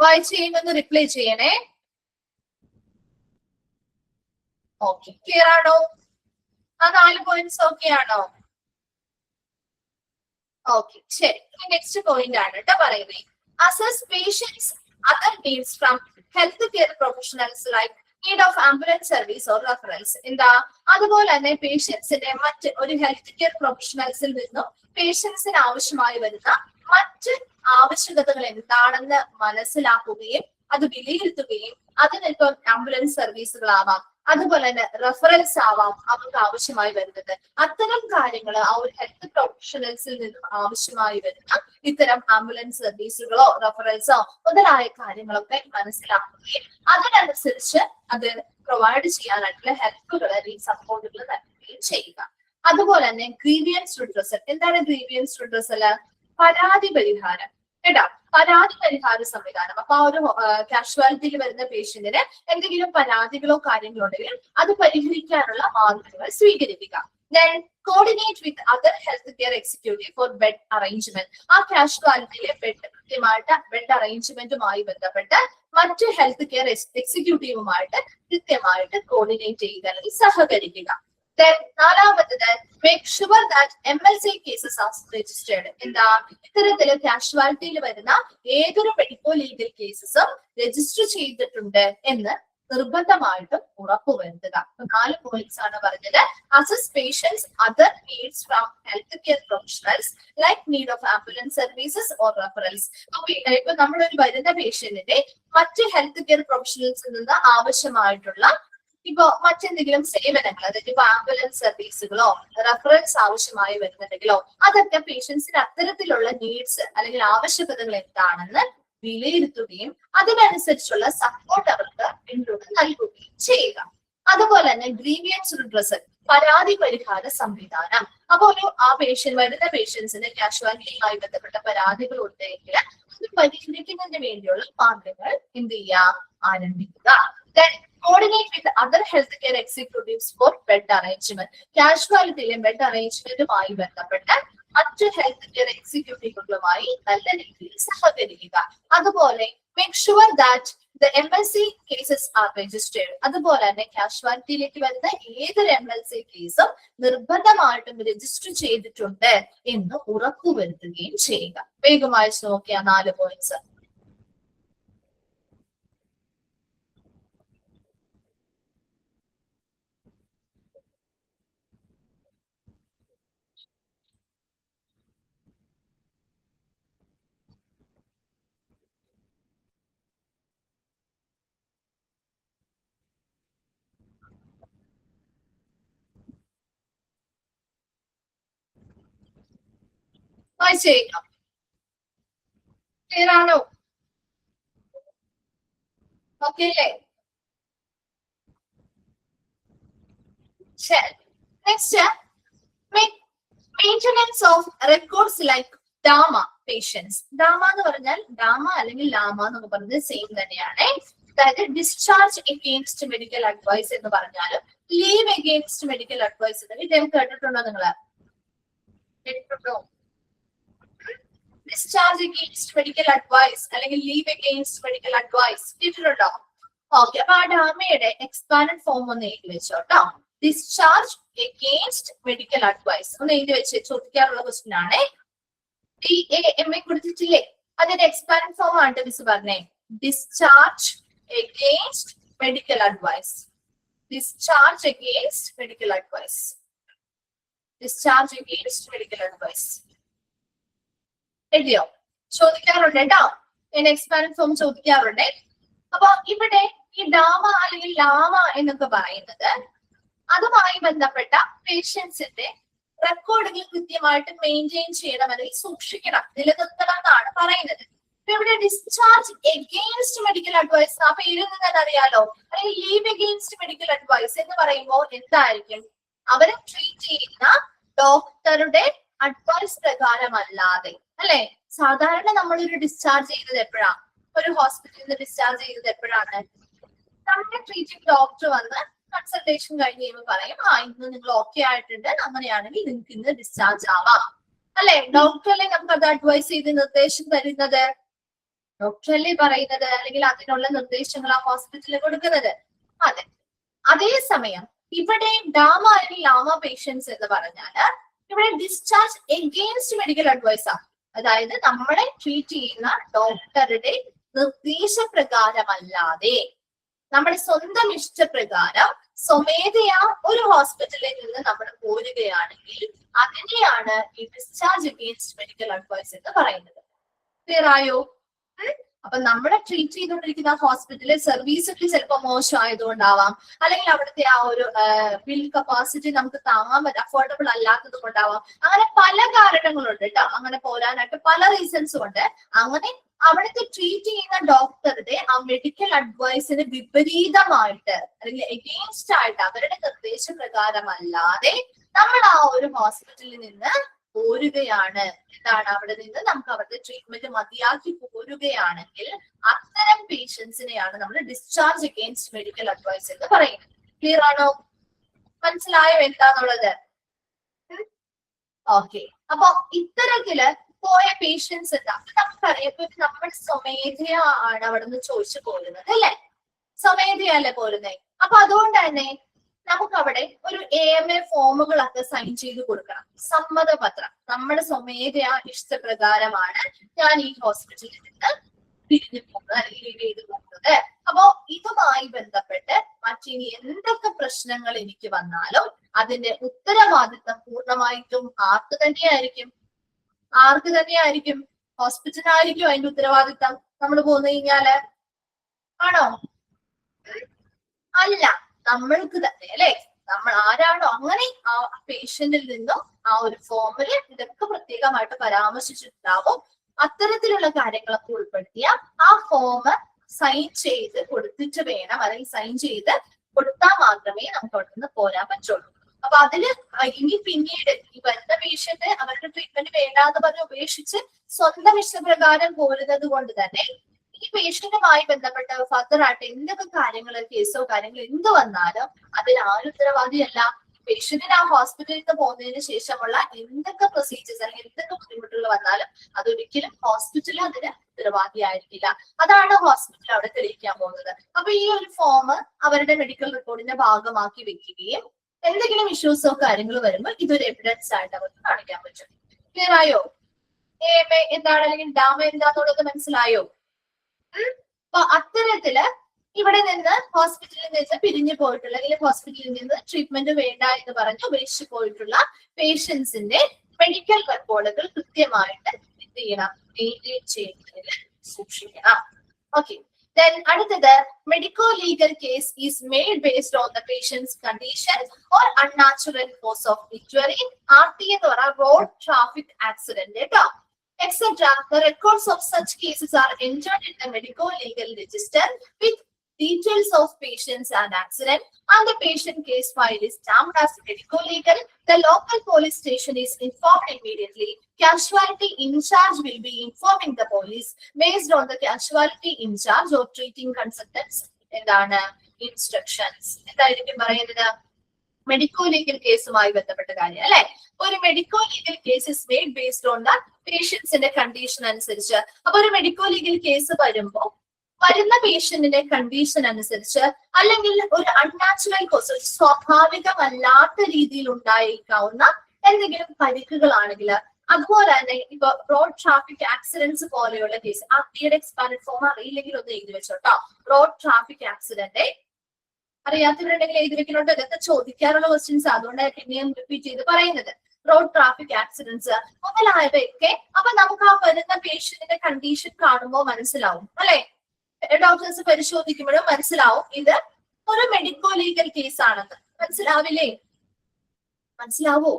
വായിച്ചു കഴിയുമ്പോൾ റിപ്ലൈ ചെയ്യണേ. ഓക്കെ, ക്ലിയർ ആണോ? ആ 4 പോയിന്റ്സ് ഓക്കെ ആണോ? ഓക്കെ, ശരി. നെക്സ്റ്റ് പോയിന്റ് ആണ് കേട്ടോ പറയുന്നത്. Assess patients other needs from health care professionals like need of ambulance service or reference. എന്താ? അതുപോലെ തന്നെ പേഷ്യൻസിന്റെ മറ്റ് ഒരു ഹെൽത്ത് കെയർ പ്രൊഫഷണൽസിൽ നിന്നും പേഷ്യൻസിന് ആവശ്യമായി വരുന്ന മറ്റ് ആവശ്യകതകൾ എന്താണെന്ന് മനസ്സിലാക്കുകയും അത് വിലയിരുത്തുകയും അതിനിപ്പം ആംബുലൻസ് സർവീസുകളാവാം, അതുപോലെ തന്നെ റെഫറൻസ് ആവാം അവർക്ക് ആവശ്യമായി വരുന്നത്. അത്തരം കാര്യങ്ങൾ ആ ഒരു ഹെൽത്ത് പ്രൊഫഷണൽസിൽ നിന്നും ആവശ്യമായി വരുന്ന ഇത്തരം ആംബുലൻസ് സർവീസുകളോ റെഫറൻസോ മുതലായ കാര്യങ്ങളൊക്കെ മനസ്സിലാക്കുകയും അതിനനുസരിച്ച് അത് പ്രൊവൈഡ് ചെയ്യാനായിട്ടുള്ള ഹെൽപ്പുകൾ അല്ലെങ്കിൽ സപ്പോർട്ടുകൾ നൽകുകയും ചെയ്യുക. അതുപോലെ തന്നെ ഗ്രീവിയൻസ് റിഡ്രസൽ. എന്താണ് ഗ്രീവിയൻസ് റിഡ്രസൽ? പരാതി പരിഹാരം കേട്ടോ, പരാതി പരിഹാര സംവിധാനം. അപ്പൊ ആ ഒരു കാഷ്വാലിറ്റിയിൽ വരുന്ന പേഷ്യന്റിന് എന്തെങ്കിലും പരാതികളോ കാര്യങ്ങളോ ഉണ്ടെങ്കിൽ അത് പരിഹരിക്കാനുള്ള മാർഗങ്ങൾ സ്വീകരിക്കുക. Then coordinate with other healthcare executive for bed arrangement. ആ കാഷ്വാലിറ്റിയിലെ കൃത്യമായിട്ട് ബെഡ് അറേഞ്ച്മെന്റുമായി ബന്ധപ്പെട്ട് മറ്റ് ഹെൽത്ത് കെയർ എക്സിക്യൂട്ടീവുമായിട്ട് കൃത്യമായിട്ട് കോർഡിനേറ്റ് ചെയ്യുക അല്ലെങ്കിൽ സഹകരിക്കുക. Then നാലാമത്തത് make sure that MLC cases are registered. എന്താ? ഇത്തരത്തില് കാഷ്വാലിറ്റിയിൽ വരുന്ന ഏതൊരു മെഡിക്കോ ലീഗൽ കേസസും രജിസ്റ്റർ ചെയ്തിട്ടുണ്ട് എന്ന് നിർബന്ധമായിട്ടും ഉറപ്പുവരുത്തുക. 4 പോയിന്റ്സ് ആണ് പറഞ്ഞത്. Assess patients other needs from health care professionals like need of ambulance services or reference. ഇപ്പൊ നമ്മളൊരു വരുന്ന പേഷ്യന്റിന്റെ മറ്റ് ഹെൽത്ത് കെയർ പ്രൊഫഷണൽസിൽ നിന്ന് ആവശ്യമായിട്ടുള്ള ഇപ്പൊ മറ്റെന്തെങ്കിലും സേവനങ്ങൾ, അതായത് ഇപ്പൊ ആംബുലൻസ് സർവീസുകളോ റെഫറൻസ് ആവശ്യമായി വരുന്നുണ്ടെങ്കിലോ അതൊക്കെ പേഷ്യൻസിന് അത്തരത്തിലുള്ള നീഡ്സ് അല്ലെങ്കിൽ ആവശ്യകതകൾ എന്താണെന്ന് വിലയിരുത്തുകയും അതിനനുസരിച്ചുള്ള സപ്പോർട്ട് അവർക്ക് പിന്തുണ നൽകുകയും ചെയ്യുക. അതുപോലെ തന്നെ ഗ്രീവിയൻസ് റിഡ്രസൽ, പരാതി പരിഹാര സംവിധാനം. അപ്പൊ ആ വരുന്ന പേഷ്യൻസിന് കാഷ്വാലിറ്റിയുമായി ബന്ധപ്പെട്ട പരാതികൾ ഉണ്ടെങ്കിൽ അത് പരിഹരിക്കുന്നതിന് വേണ്ടിയുള്ള മാർഗങ്ങൾ എന്ത് ചെയ്യുക? ആരംഭിക്കുക. Then coordinate with other healthcare executives for bed arrangement. കാഷ്വാലിറ്റിയിലെ ബെഡ് അറേഞ്ച്മെന്റുമായി ബന്ധപ്പെട്ട് മറ്റ് ഹെൽത്ത് കെയർ എക്സിക്യൂട്ടീവുകളുമായി നല്ല രീതിയിൽ സഹകരിക്കുക. അതുപോലെ make sure that the MLC cases are registered. അതുപോലെ തന്നെ കാഷ്വാലിറ്റിയിലേക്ക് വരുന്ന ഏതൊരു MLC കേസും നിർബന്ധമായിട്ടും രജിസ്റ്റർ ചെയ്തിട്ടുണ്ട് എന്ന് ഉറപ്പുവരുത്തുകയും ചെയ്യുക. വേഗമായി നോക്കിയ 4 പോയിന്റ്സ്. ചെയ്യാം. ക്ലിയർ ആണോ? ഓക്കെ അല്ലേ? ശരി. Next maintenance of records like DAMA patients. DAMA എന്ന് പറഞ്ഞാൽ ഡാമ അല്ലെങ്കിൽ ലാമ എന്ന് പറയുന്നത് സെയിം തന്നെയാണ്. അതായത് ഡിസ്ചാർജ് എഗെയിൻസ്റ്റ് മെഡിക്കൽ അഡ്വൈസ് എന്ന് പറഞ്ഞാലും ലീവ് എഗെയിൻസ്റ്റ് മെഡിക്കൽ അഡ്വൈസ് ഇദ്ദേഹം കേട്ടിട്ടുണ്ടോ? നിങ്ങൾ കേട്ടിട്ടുണ്ടോ? ഡിസ്ചാർജ് എഗെയിൻസ്റ്റ് മെഡിക്കൽ അഡ്വൈസ് അല്ലെങ്കിൽ ലീവ് എഗെയിൻസ്റ്റ് മെഡിക്കൽ അഡ്വൈസ് കേട്ടിട്ടുണ്ടോ? ഓക്കെ, അപ്പൊ ആ ഡാമയുടെ എക്സ്പാൻഡ് ഫോം ഒന്ന് എഴുതി വെച്ചോട്ടോ. ഡിസ്ചാർജ് എഗെയിൻസ്റ്റ് മെഡിക്കൽ അഡ്വൈസ് ഒന്ന് എഴുതി വെച്ച് ചോദിക്കാറുള്ള ക്വസ്റ്റ്യൻ ആണ്. DAMA കൊടുത്തിട്ടില്ലേ? അതിന്റെ എക്സ്പാൻഡ് ഫോം ആണ് മിസ് പറഞ്ഞേ. Discharge against medical advice. Discharge against medical advice. Discharge against medical advice എഴുതിയോ? ചോദിക്കാറുണ്ട് കേട്ടോ, എന്റെ എക്സ്പാൻഡ് ഫോം ചോദിക്കാറുണ്ട്. അപ്പൊ ഇവിടെ ഈ ഡാമ അല്ലെങ്കിൽ ലാമ എന്നൊക്കെ പറയുന്നത് അതുമായി ബന്ധപ്പെട്ട പേഷ്യൻസിന്റെ റെക്കോർഡുകൾ കൃത്യമായിട്ട് മെയിൻറ്റെയിൻ ചെയ്യണം അല്ലെങ്കിൽ സൂക്ഷിക്കണം, നിലനിർത്തണം എന്നാണ് പറയുന്നത്. ഇവിടെ ഡിസ്ചാർജ് എഗെയിൻസ്റ്റ് മെഡിക്കൽ അഡ്വൈസ് ആ പേരിൽ നിന്ന് തന്നെ അറിയാലോ. അല്ലെങ്കിൽ ലീവ് എഗെയിൻസ്റ്റ് മെഡിക്കൽ അഡ്വൈസ് എന്ന് പറയുമ്പോൾ എന്തായിരിക്കും? അവരെ ട്രീറ്റ് ചെയ്യുന്ന ഡോക്ടറുടെ അഡ്വൈസ് പ്രകാരമല്ലാതെ, അല്ലെ? സാധാരണ നമ്മളൊരു ഡിസ്ചാർജ് ചെയ്തത് എപ്പോഴാ? ഒരു ഹോസ്പിറ്റലിൽ നിന്ന് ഡിസ്ചാർജ് ചെയ്തത് എപ്പോഴാണ്? നമ്മുടെ ട്രീറ്റിംഗ് ഡോക്ടർ വന്ന് കൺസൾട്ടേഷൻ കഴിഞ്ഞ് കഴിയുമ്പോൾ പറയും, ആ ഇന്ന് നിങ്ങൾ ഓക്കെ ആയിട്ടുണ്ട്, അങ്ങനെയാണെങ്കിൽ നിങ്ങൾക്ക് ഇന്ന് ഡിസ്ചാർജ് ആവാം, അല്ലെ? ഡോക്ടറല്ലേ നമുക്ക് അത് അഡ്വൈസ് ചെയ്ത് നിർദ്ദേശം തരുന്നത്. ഡോക്ടർ അല്ലേ പറയുന്നത്, അല്ലെങ്കിൽ അതിനുള്ള നിർദ്ദേശങ്ങൾ ആ ഹോസ്പിറ്റലിൽ കൊടുക്കുന്നത്. അതെ. അതേസമയം ഇവിടെ ഡാമ അല്ലെങ്കിൽ ലാമ പേഷ്യൻസ് എന്ന് പറഞ്ഞാല് ഇവിടെ ഡിസ്ചാർജ് എഗെയിൻസ്റ്റ് മെഡിക്കൽ അഡ്വൈസ് ആണ്. അതായത് നമ്മളെ ട്രീറ്റ് ചെയ്യുന്ന ഡോക്ടറുടെ നിർദ്ദേശപ്രകാരമല്ലാതെ നമ്മുടെ സ്വന്തം ഇഷ്ടപ്രകാരം സ്വമേധയാ ഒരു ഹോസ്പിറ്റലിൽ നിന്ന് നമ്മൾ പോരുകയാണെങ്കിൽ അതിനെയാണ് ഈ ഡിസ്ചാർജ് എഗെയിൻസ്റ്റ് മെഡിക്കൽ അഡ്വൈസ് എന്ന് പറയുന്നത്. ക്ലിയർ ആയോ? അപ്പൊ നമ്മളെ ട്രീറ്റ് ചെയ്തുകൊണ്ടിരിക്കുന്ന ഹോസ്പിറ്റലിൽ സർവീസുകൾ ചിലപ്പോൾ മോശമായതുകൊണ്ടാവാം, അല്ലെങ്കിൽ അവിടുത്തെ ആ ഒരു ബിൽ കപ്പാസിറ്റി നമുക്ക് താങ്ങാൻ അഫോർഡബിൾ അല്ലാത്തത് കൊണ്ടാവാം. അങ്ങനെ പല കാരണങ്ങളുണ്ട് കേട്ടോ. അങ്ങനെ പോരാനായിട്ട് പല റീസൺസും ഉണ്ട്. അങ്ങനെ അവിടുത്തെ ട്രീറ്റ് ചെയ്യുന്ന ഡോക്ടറുടെ ആ മെഡിക്കൽ അഡ്വൈസിന് വിപരീതമായിട്ട് അല്ലെങ്കിൽ എഗെയിൻസ്റ്റ് ആയിട്ട് അവരുടെ നിർദ്ദേശപ്രകാരമല്ലാതെ നമ്മൾ ആ ഒരു ഹോസ്പിറ്റലിൽ നിന്ന് പോരുകയാണ്, എന്താണ് അവിടെ നിന്ന് നമുക്ക് അവരുടെ ട്രീറ്റ്മെന്റ് മതിയാക്കി പോരുകയാണെങ്കിൽ അത്തരം പേഷ്യൻസിനെയാണ് നമ്മൾ ഡിസ്ചാർജ് എഗെയിൻസ്റ്റ് മെഡിക്കൽ അഡ്വൈസ് എന്ന് പറയുന്നത്. ക്ലിയർ ആണോ? മനസ്സിലായോ എന്താന്നുള്ളത്? ഓക്കെ. അപ്പൊ ഇത്തരത്തില് പോയ പേഷ്യൻസ് എന്താ നമുക്കറിയാം. ഇപ്പൊ നമ്മൾ സ്വമേധയാ ആണ് അവിടെ നിന്ന് ചോദിച്ചു പോരുന്നത് അല്ലെ? സ്വമേധയല്ലേ പോരുന്നേ. അപ്പൊ അതുകൊണ്ട് തന്നെ നമുക്ക് അവിടെ ഒരു AMA ഫോമുകളൊക്കെ സൈൻ ചെയ്ത് കൊടുക്കണം. സമ്മതപത്രം. നമ്മുടെ സ്വമേധയാ ഇഷ്ടപ്രകാരമാണ് ഞാൻ ഈ ഹോസ്പിറ്റലിൽ നിന്ന് പിരിഞ്ഞു പോകുന്നത് അല്ലെങ്കിൽ ലീവ് ചെയ്ത് പോകുന്നത്. അപ്പോ ഇതുമായി ബന്ധപ്പെട്ട് മറ്റിനി എന്തൊക്കെ പ്രശ്നങ്ങൾ എനിക്ക് വന്നാലും അതിന്റെ ഉത്തരവാദിത്തം പൂർണ്ണമായിട്ടും ആർക്ക് തന്നെയായിരിക്കും? ഹോസ്പിറ്റലായിരിക്കും അതിന്റെ ഉത്തരവാദിത്തം നമ്മൾ പോന്നു കഴിഞ്ഞാല്? ആണോ? അല്ല, നമ്മൾക്ക് തന്നെ അല്ലെ. നമ്മൾ ആരാണോ അങ്ങനെ ആ പേഷ്യന്റിൽ നിന്നും ആ ഒരു ഫോമില് ഇതൊക്കെ പ്രത്യേകമായിട്ട് പരാമർശിച്ചിട്ടുണ്ടാവും. അത്തരത്തിലുള്ള കാര്യങ്ങളൊക്കെ ഉൾപ്പെടുത്തിയ ആ ഫോം സൈൻ ചെയ്ത് കൊടുത്തിട്ട് വേണം, അല്ലെങ്കിൽ സൈൻ ചെയ്ത് കൊടുത്താൽ മാത്രമേ നമുക്ക് അവിടെ നിന്ന് പോരാൻ പറ്റുള്ളൂ. അപ്പൊ അതില് ഇനി പിന്നീട് ഈ വരുന്ന പേഷ്യന്റ് അവരുടെ ട്രീറ്റ്മെന്റ് വേണ്ടാന്ന് പറഞ്ഞ് ഉപേക്ഷിച്ച് സ്വന്തം ഇഷ്ടപ്രകാരം പോരുന്നത് കൊണ്ട് തന്നെ ഈ പേഷ്യന്റുമായി ബന്ധപ്പെട്ട ഫർദർ ആയിട്ട് എന്തൊക്കെ കാര്യങ്ങൾ, കേസോ കാര്യങ്ങൾ എന്ത് വന്നാലും അതിൽ ആരും ഉത്തരവാദിയല്ല. പേഷ്യന്റിന് ആ ഹോസ്പിറ്റലിൽ നിന്ന് പോകുന്നതിന് ശേഷമുള്ള എന്തൊക്കെ പ്രൊസീജിയേഴ്സ് അല്ലെങ്കിൽ എന്തൊക്കെ ബുദ്ധിമുട്ടുകൾ വന്നാലും അതൊരിക്കലും ഹോസ്പിറ്റൽ അതിന് ഉത്തരവാദിയായിരിക്കില്ല. അതാണ് ഹോസ്പിറ്റൽ അവിടെ തെളിയിക്കാൻ പോകുന്നത്. അപ്പൊ ഈ ഒരു ഫോം അവരുടെ മെഡിക്കൽ റിപ്പോർട്ടിന്റെ ഭാഗമാക്കി വെക്കുകയും എന്തെങ്കിലും ഇഷ്യൂസോ കാര്യങ്ങളോ വരുമ്പോൾ ഇതൊരു എവിഡൻസ് ആയിട്ട് അവർക്ക് കാണിക്കാൻ പറ്റും. ക്ലിയർ ആയോ? AMA എന്താണ് അല്ലെങ്കിൽ ഡാമ എന്താന്നുള്ളത് മനസ്സിലായോ? അപ്പൊ അത്തരത്തില് ഇവിടെ നിന്ന് ഹോസ്പിറ്റലിൽ നിന്ന് പിരിഞ്ഞു പോയിട്ടുള്ള അല്ലെങ്കിൽ ഹോസ്പിറ്റലിൽ നിന്ന് ട്രീറ്റ്മെന്റ് വേണ്ട എന്ന് പറഞ്ഞ് ഉപേക്ഷിച്ചു പോയിട്ടുള്ള പേഷ്യൻസിന്റെ മെഡിക്കൽ റെക്കോർഡുകൾ കൃത്യമായിട്ട് എന്ത് ചെയ്യണം? മെയിൻറ്റെയിൻ ചെയ്യുന്നതിൽ സൂക്ഷിക്കണം. ഓക്കെ. Then അടുത്തത് medico legal case is made based on the patient's condition or unnatural cause of injury. RT എന്ന് പറഞ്ഞാൽ road traffic accident കേട്ടോ, etc. The records of such cases are entered in the medico legal register with details of patients and accident, and the patient case file is stamped as medico legal. The local police station is informed immediately. Casualty in charge will be informing the police based on the casualty in charge or treating consultants എന്താണ് instructions. എന്തായിരിക്കും പറയുന്നത്? Medico legal കേസുമായി ബന്ധപ്പെട്ട കാര്യം അല്ലെ. ഒരു medico legal case is made based on the പേഷ്യൻസിന്റെ condition അനുസരിച്ച്. അപ്പൊ ഒരു മെഡിക്കോ ലീഗൽ കേസ് വരുമ്പോ വരുന്ന പേഷ്യന്റിന്റെ കണ്ടീഷൻ അനുസരിച്ച് അല്ലെങ്കിൽ ഒരു അൺനാച്ചുറൽ കോസ്, സ്വാഭാവികമല്ലാത്ത രീതിയിൽ ഉണ്ടായേക്കാവുന്ന എന്തെങ്കിലും പരിക്കുകളാണെങ്കിൽ, അതുപോലെ തന്നെ ഇപ്പൊ റോഡ് ട്രാഫിക് ആക്സിഡന്റ്സ് പോലെയുള്ള കേസ്, ആ എക്സ്പാൻഡ് ഫോം അറിയില്ലെങ്കിൽ ഒന്ന് എഴുതി വെച്ചോട്ടോ. റോഡ് ട്രാഫിക് ആക്സിഡന്റ് അറിയാത്തവരുണ്ടെങ്കിൽ എഴുതി വെക്കുന്നുണ്ട്. ഇതൊക്കെ ചോദിക്കാറുള്ള ക്വസ്റ്റ്യൻസ്, അതുകൊണ്ട് പിന്നെയും റിപ്പീറ്റ് ചെയ്ത് പറയുന്നത്. റോഡ് ട്രാഫിക് ആക്സിഡന്റ്സ് മുതലായവയൊക്കെ അപ്പൊ നമുക്ക് ആ വരുന്ന പേഷ്യന്റിന്റെ കണ്ടീഷൻ കാണുമ്പോൾ മനസ്സിലാവും അല്ലെ. ഡോക്ടേഴ്സ് പരിശോധിക്കുമ്പോഴും മനസ്സിലാവും ഇത് ഒരു മെഡിക്കോ ലീഗൽ കേസ് ആണെന്ന്. മനസ്സിലാവില്ലേ? മനസ്സിലാവോ?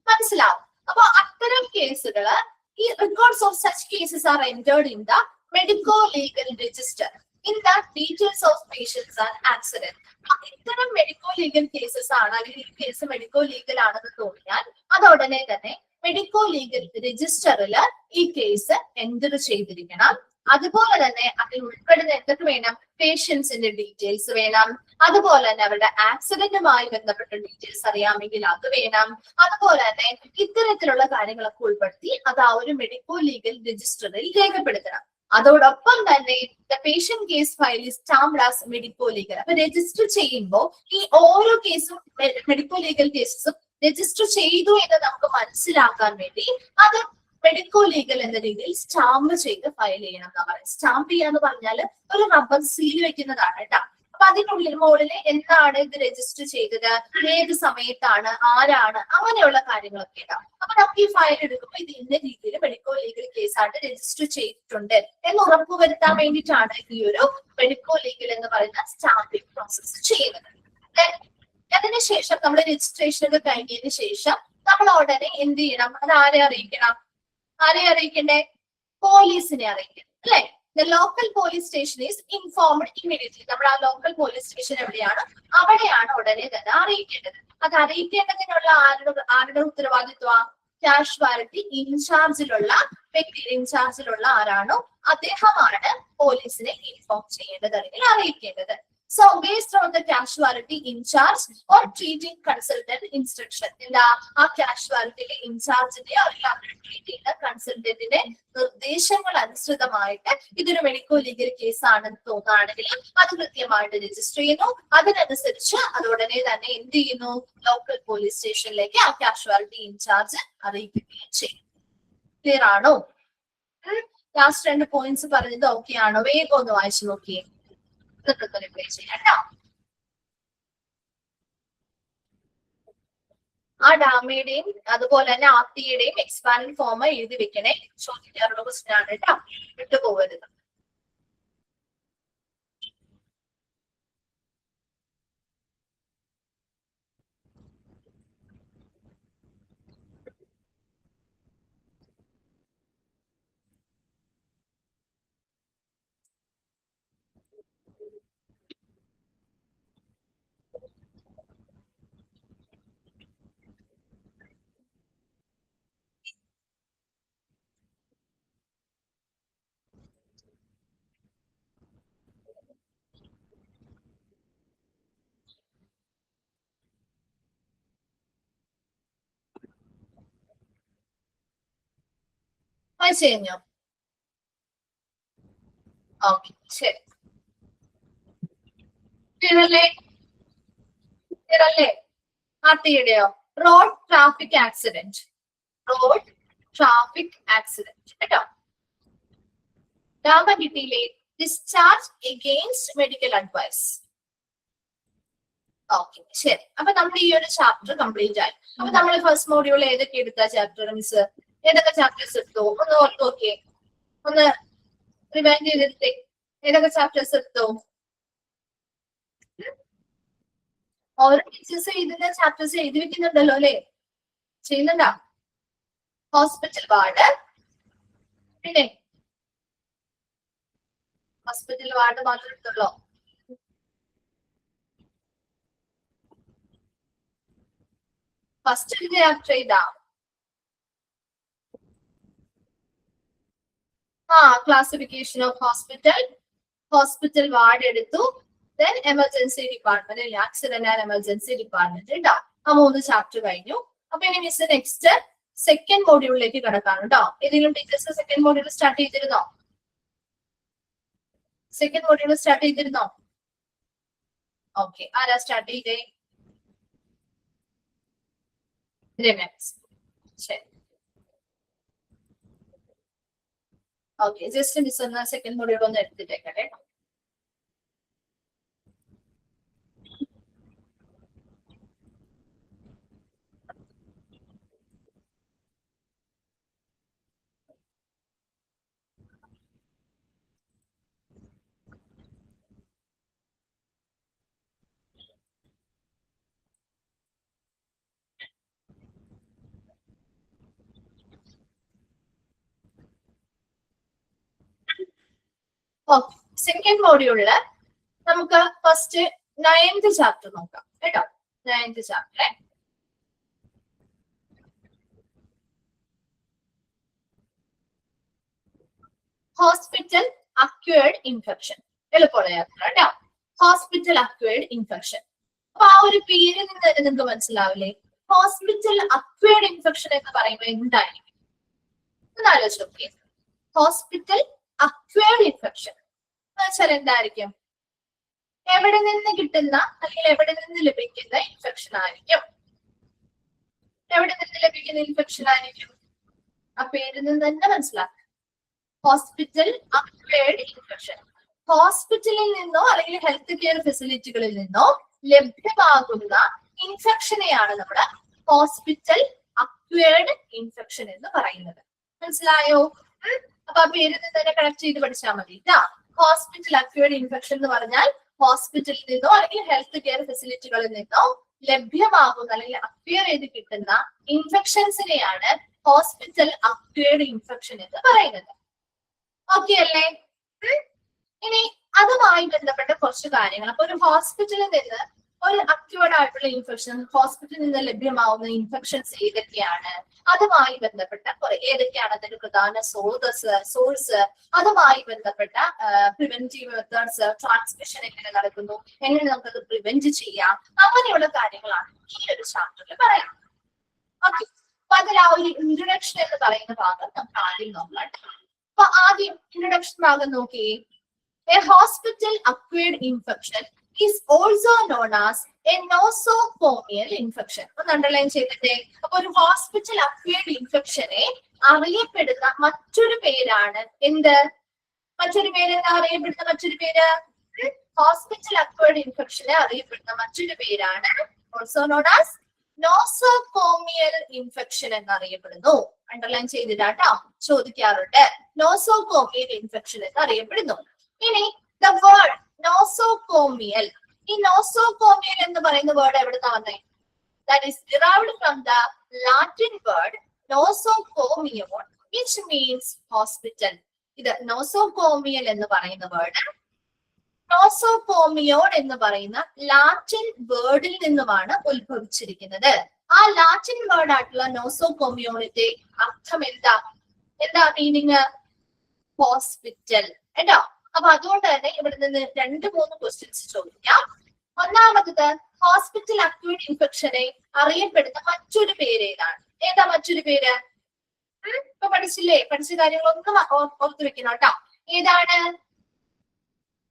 മനസ്സിലാവും. അപ്പൊ അത്തരം കേസുകള് ഈ records of such cases R entered in the medico legal register in the details of patients and accident. ഇത്തരം മെഡിക്കോ ലീഗൽ കേസസ് ആണ് അല്ലെങ്കിൽ ഈ കേസ് മെഡിക്കോ ലീഗൽ ആണെന്ന് തോന്നിയാൽ അത് ഉടനെ തന്നെ മെഡിക്കോ ലീഗൽ രജിസ്റ്ററിൽ ഈ കേസ് എൻ്റർ ചെയ്തിരിക്കണം. അതുപോലെ തന്നെ അതിൽ ഉൾപ്പെടുന്ന എന്തൊക്കെ വേണം? പേഷ്യൻസിന്റെ ഡീറ്റെയിൽസ് വേണം. അതുപോലെ തന്നെ അവരുടെ ആക്സിഡന്റുമായി ബന്ധപ്പെട്ട ഡീറ്റെയിൽസ് അറിയാമെങ്കിൽ അത് വേണം. അതുപോലെ തന്നെ ഇത്തരത്തിലുള്ള കാര്യങ്ങളൊക്കെ ഉൾപ്പെടുത്തി അത് ആ ഒരു മെഡിക്കോ ലീഗൽ രജിസ്റ്ററിൽ രേഖപ്പെടുത്തണം. അതോടൊപ്പം തന്നെ the patient case file is stamped as medico legal. അപ്പൊ രജിസ്റ്റർ ചെയ്യുമ്പോൾ ഈ ഓരോ കേസും മെഡിക്കോ ലീഗൽ കേസസും രജിസ്റ്റർ ചെയ്തു എന്ന് നമുക്ക് മനസ്സിലാക്കാൻ വേണ്ടി അത് മെഡിക്കോ ലീഗൽ എന്ന രീതിയിൽ സ്റ്റാമ്പ് ചെയ്ത് ഫയൽ ചെയ്യണം എന്നാ പറയുന്നത്. സ്റ്റാമ്പ് ചെയ്യാന്ന് പറഞ്ഞാൽ ഒരു റബ്ബർ സീൽ വെക്കുന്നതാണ് കേട്ടോ. അപ്പൊ അതിനുള്ളിൽ മുകളിൽ എന്താണ് ഇത് രജിസ്റ്റർ ചെയ്തത്, ഏത് സമയത്താണ്, ആരാണ്, അങ്ങനെയുള്ള കാര്യങ്ങളൊക്കെ ഉണ്ടാവും. അപ്പൊ നമുക്ക് ഈ ഫയൽ എടുക്കുമ്പോൾ ഇത് ഇന്ന രീതിയിൽ മെഡിക്കോ ലീഗൽ കേസായിട്ട് രജിസ്റ്റർ ചെയ്തിട്ടുണ്ട് എന്ന് ഉറപ്പുവരുത്താൻ വേണ്ടിയിട്ടാണ് ഈ ഒരു മെഡിക്കോ ലീഗൽ എന്ന് പറയുന്ന സ്റ്റാമ്പിംഗ് പ്രോസസ്സ് ചെയ്യുന്നത്. അതിനുശേഷം നമ്മൾ രജിസ്ട്രേഷൻ ഒക്കെ കഴിഞ്ഞതിന് ശേഷം നമ്മൾ ഉടനെ എന്ത് ചെയ്യണം, അത് ആരെ അറിയിക്കണം, ആരെ അറിയിക്കണ്ടേ, പോലീസിനെ അറിയിക്കണം അല്ലെ. The local police station is informed immediately. നമ്മൾ ആ ലോക്കൽ പോലീസ് സ്റ്റേഷൻ എവിടെയാണ് അവിടെയാണ് ഉടനെ തന്നെ അറിയിക്കേണ്ടത്. അത് അറിയിക്കേണ്ടതിനുള്ള ആരുടെ ഉത്തരവാദിത്വ, കാഷ്വാലിറ്റി ഇൻചാർജിലുള്ള വ്യക്തിയുടെ ഇൻചാർജിലുള്ള ആരാണോ അദ്ദേഹമാണ് പോലീസിനെ ഇൻഫോം ചെയ്യേണ്ടത് അല്ലെങ്കിൽ അറിയിക്കേണ്ടത്. So based on the casualty in charge or treating consultant instruction, എന്താ ആ കാഷ്വാലിറ്റിയിലെ ഇൻചാർജിന്റെ ട്രീറ്റ് ചെയ്യുന്ന കൺസൾട്ടന്റിന്റെ നിർദ്ദേശങ്ങൾ അനുസൃതമായിട്ട് ഇതൊരു മെഡിക്കോ ലീഗൽ കേസ് ആണെന്ന് തോന്നുകയാണെങ്കിൽ അത് കൃത്യമായിട്ട് രജിസ്റ്റർ ചെയ്യുന്നു. അതിനനുസരിച്ച് അത് ഉടനെ തന്നെ എന്ത് ചെയ്യുന്നു, ലോക്കൽ പോലീസ് സ്റ്റേഷനിലേക്ക് ആ കാഷ്വാലിറ്റി ഇൻചാർജ് അറിയിക്കുകയും ചെയ്യും. ക്ലിയർ ആണോ? ലാസ്റ്റ് 2 പോയിന്റ്സ് പറഞ്ഞത് ഓക്കെ ആണോ? വേഗം ഒന്ന് വായിച്ചു നോക്കിയേ. ആ ഡാമയുടെയും അതുപോലെ തന്നെ ആർട്ടിയുടെയും എക്സ്പാൻഡ് ഫോം എഴുതി വെക്കണേ. ചോദിക്കാറുള്ള ക്വസ്റ്റ്യൻ ആണ് കേട്ടോ, വിട്ടുപോകരുത്. കഴിഞ്ഞോ? ഓക്കെ, ശരി. ക്ലിയറല്ലേ? ക്ലിയറല്ലേ? ആർട്ടിയുടെയോ? Road traffic accident, road traffic accident കേട്ടോ. ഡാമഗിറ്റിയിലെ discharge against medical advice. Okay, ശരി. അപ്പൊ നമ്മൾ ഈ ഒരു ചാപ്റ്റർ കംപ്ലീറ്റ് ആയി. അപ്പൊ നമ്മൾ ഫസ്റ്റ് മോഡ്യൂൾ ഏതൊക്കെ എടുത്ത ചാപ്റ്റർ മിസ്, ഏതൊക്കെ ചാപ്റ്റേഴ്സ് എടുത്തു? ഒന്ന് ഓർത്ത് നോക്കിയേ, ഒന്ന് റിവൈൻഡ് ചെയ്തെടുത്തേ. ഏതൊക്കെ ചാപ്റ്റേഴ്സ് എടുത്തു? ഓരോ ടീച്ചേഴ്സ് എഴുതുന്ന ചാപ്റ്റേഴ്സ് എഴുതി വെക്കുന്നുണ്ടല്ലോ അല്ലെ, ചെയ്യുന്നുണ്ടോ? ഹോസ്പിറ്റൽ വാർഡ്, പിന്നെ ഹോസ്പിറ്റൽ വാർഡ് മാത്രം എടുത്തുള്ളോ? ഫസ്റ്റ് ചാപ്റ്റർ ഇതാ. Classification of hospital, hospital ward എടുത്തു. Then emergency department, accident and emergency department കേട്ടോ. ആ 3 ചാപ്റ്റർ കഴിഞ്ഞു. അപ്പൊ ഇനി മിസ് നെക്സ്റ്റ് സെക്കൻഡ് മോഡ്യൂളിലേക്ക് കിടക്കാണ് കേട്ടോ. ഏതെങ്കിലും ടീച്ചേഴ്സ് സെക്കൻഡ് മോഡ്യൂൾ സ്റ്റാർട്ട് ചെയ്തിരുന്നോ? സെക്കൻഡ് മോഡ്യൂൾ സ്റ്റാർട്ട് ചെയ്തിരുന്നോ? ഓക്കെ, ആരാ സ്റ്റാർട്ട് ചെയ്തേ? രമ്യ. ശരി, ഓക്കെ. ജസ്റ്റ് മിസ് ഒന്ന് സെക്കൻഡ് മോഡ്യൂൾ ഒന്ന് എടുത്തിട്ടേക്കട്ടെ. ഓക്കെ, സെക്കൻഡ് മോഡ്യൂളില് നമുക്ക് ഫസ്റ്റ് 9th ചാപ്റ്റർ നോക്കാം കേട്ടോ. 9th chapter hospital acquired infection. എളുപ്പമുള്ള യാത്ര കേട്ടോ, ഹോസ്പിറ്റൽ അക്വേർഡ് ഇൻഫെക്ഷൻ. അപ്പൊ ആ ഒരു പേരിൽ നിന്ന് നിങ്ങൾക്ക് മനസ്സിലാവില്ലേ, ഹോസ്പിറ്റൽ അക്വേർഡ് ഇൻഫെക്ഷൻ എന്ന് പറയുമ്പോൾ എന്തായിരിക്കും? ഒന്ന് ആലോചിച്ച് നോക്കിയേ. ഹോസ്പിറ്റൽ അക്വയർഡ് ഇൻഫെക്ഷൻ എന്ന് വെച്ചാൽ എന്തായിരിക്കും? എവിടെ നിന്ന് കിട്ടുന്ന അല്ലെങ്കിൽ എവിടെ നിന്ന് ലഭിക്കുന്ന ഇൻഫെക്ഷൻ ആയിരിക്കും? എവിടെ നിന്ന് ലഭിക്കുന്ന ഇൻഫെക്ഷൻ ആയിരിക്കും? ആ പേരിൽ നിന്ന് തന്നെ മനസ്സിലാക്കുക. Hospital acquired infection. ഹോസ്പിറ്റലിൽ നിന്നോ അല്ലെങ്കിൽ ഹെൽത്ത് കെയർ ഫെസിലിറ്റികളിൽ നിന്നോ ലഭ്യമാകുന്ന ഇൻഫെക്ഷനെയാണ് നമ്മുടെ ഹോസ്പിറ്റൽ അക്വയർഡ് ഇൻഫെക്ഷൻ എന്ന് പറയുന്നത്. മനസ്സിലായോ? അപ്പൊ ആ പേരിൽ നിന്ന് തന്നെ കണക്ട് ചെയ്ത് പഠിച്ചാൽ മതി. ഹോസ്പിറ്റൽ അക്വയർഡ് ഇൻഫെക്ഷൻ എന്ന് പറഞ്ഞാൽ ഹോസ്പിറ്റലിൽ നിന്നോ അല്ലെങ്കിൽ ഹെൽത്ത് കെയർ ഫെസിലിറ്റികളിൽ നിന്നോ ലഭ്യമാകുന്ന അല്ലെങ്കിൽ അക്വയർ ചെയ്ത് കിട്ടുന്ന ഇൻഫെക്ഷൻസിനെയാണ് ഹോസ്പിറ്റൽ അക്വയർഡ് ഇൻഫെക്ഷൻ എന്ന് പറയുന്നത്. ഓക്കെ അല്ലേ? ഇനി അതുമായി ബന്ധപ്പെട്ട കുറച്ച് കാര്യങ്ങൾ. അപ്പൊ ഒരു ഹോസ്പിറ്റലിൽ നിന്ന് ഒരു അക്വയർഡ് ആയിട്ടുള്ള ഇൻഫെക്ഷൻ, ഹോസ്പിറ്റലിൽ നിന്ന് ലഭ്യമാവുന്ന ഇൻഫെക്ഷൻസ് ഏതൊക്കെയാണ്, അതുമായി ബന്ധപ്പെട്ട ഏതൊക്കെയാണ് അതിന്റെ പ്രധാന സോഴ്സ്, അതുമായി ബന്ധപ്പെട്ട പ്രിവെന്റീവ് മെത്തേഡ്സ്, ട്രാൻസ്മിഷൻ എങ്ങനെ നടക്കുന്നു, എങ്ങനെ നമുക്കത് പ്രിവെന്റ് ചെയ്യാം, അങ്ങനെയുള്ള കാര്യങ്ങളാണ് ഈ ഒരു ചാപ്റ്ററിൽ പറയാം. ഓക്കെ, അപ്പൊ അതിൽ ആ ഒരു ഇൻട്രൊഡക്ഷൻ എന്ന് പറയുന്ന ഭാഗം നമുക്ക് ആദ്യം നോക്കാം. അപ്പൊ ആദ്യം ഇൻട്രൊഡക്ഷൻ ഭാഗം നോക്കി. A hospital acquired infection is also known as a nosocomial infection. ഒന്ന് അണ്ടർലൈൻ ചെയ്തിട്ടേ. അപ്പൊ ഒരു ഹോസ്പിറ്റൽ അക്വയർഡ് ഇൻഫെക്ഷനെ അറിയപ്പെടുന്ന മറ്റൊരു പേരാണ് എന്ത്? മറ്റൊരു പേര് എന്താ അറിയപ്പെടുന്ന മറ്റൊരു പേര്? ഹോസ്പിറ്റൽ അക്വയർഡ് ഇൻഫെക്ഷനെ അറിയപ്പെടുന്ന മറ്റൊരു പേരാണ് also known as nosocomial infection എന്നറിയപ്പെടുന്നു. അണ്ടർലൈൻ ചെയ്തിട്ടാട്ടോ, ചോദിക്കാറുണ്ട്. നോസോകോമിയൽ ഇൻഫെക്ഷൻ എന്ന് അറിയപ്പെടുന്നു. ഇനി ദ വേർഡ് നോസോകോമിയൽ, ഈ നോസോകോമിയൽ എന്ന് പറയുന്ന വേർഡ് എവിടുന്നാ വന്നേ? That is derived from the Latin word nosocomion which means hospital. ഇത് നോസോകോമിയൽ എന്ന് പറയുന്ന വേർഡ് നോസോകോമിയോൺ എന്ന് പറയുന്ന ലാറ്റിൻ വേർഡിൽ നിന്നുമാണ് ഉത്ഭവിച്ചിരിക്കുന്നത്. ആ ലാറ്റിൻ വേർഡ് ആയിട്ടുള്ള നോസോകോമിയോണിന്റെ അർത്ഥം എന്താ? എന്താ മീനിങ്? ഹോസ്പിറ്റൽ കേട്ടോ. അപ്പൊ അതുകൊണ്ട് തന്നെ ഇവിടെ നിന്ന് 2-3 ക്വസ്റ്റ്യൻസ് ചോദിക്കാം. ഒന്നാമത്തത്, ഹോസ്പിറ്റൽ അക്യൂട്ട് ഇൻഫെക്ഷനെ അറിയപ്പെടുന്ന മറ്റൊരു പേര് ഏതാണ്? ഏതാ മറ്റൊരു പേര്? ഇപ്പൊ പഠിച്ചില്ലേ? പഠിച്ച കാര്യങ്ങളൊന്നും ഓർത്തു വെക്കണം കേട്ടോ. ഏതാണ്?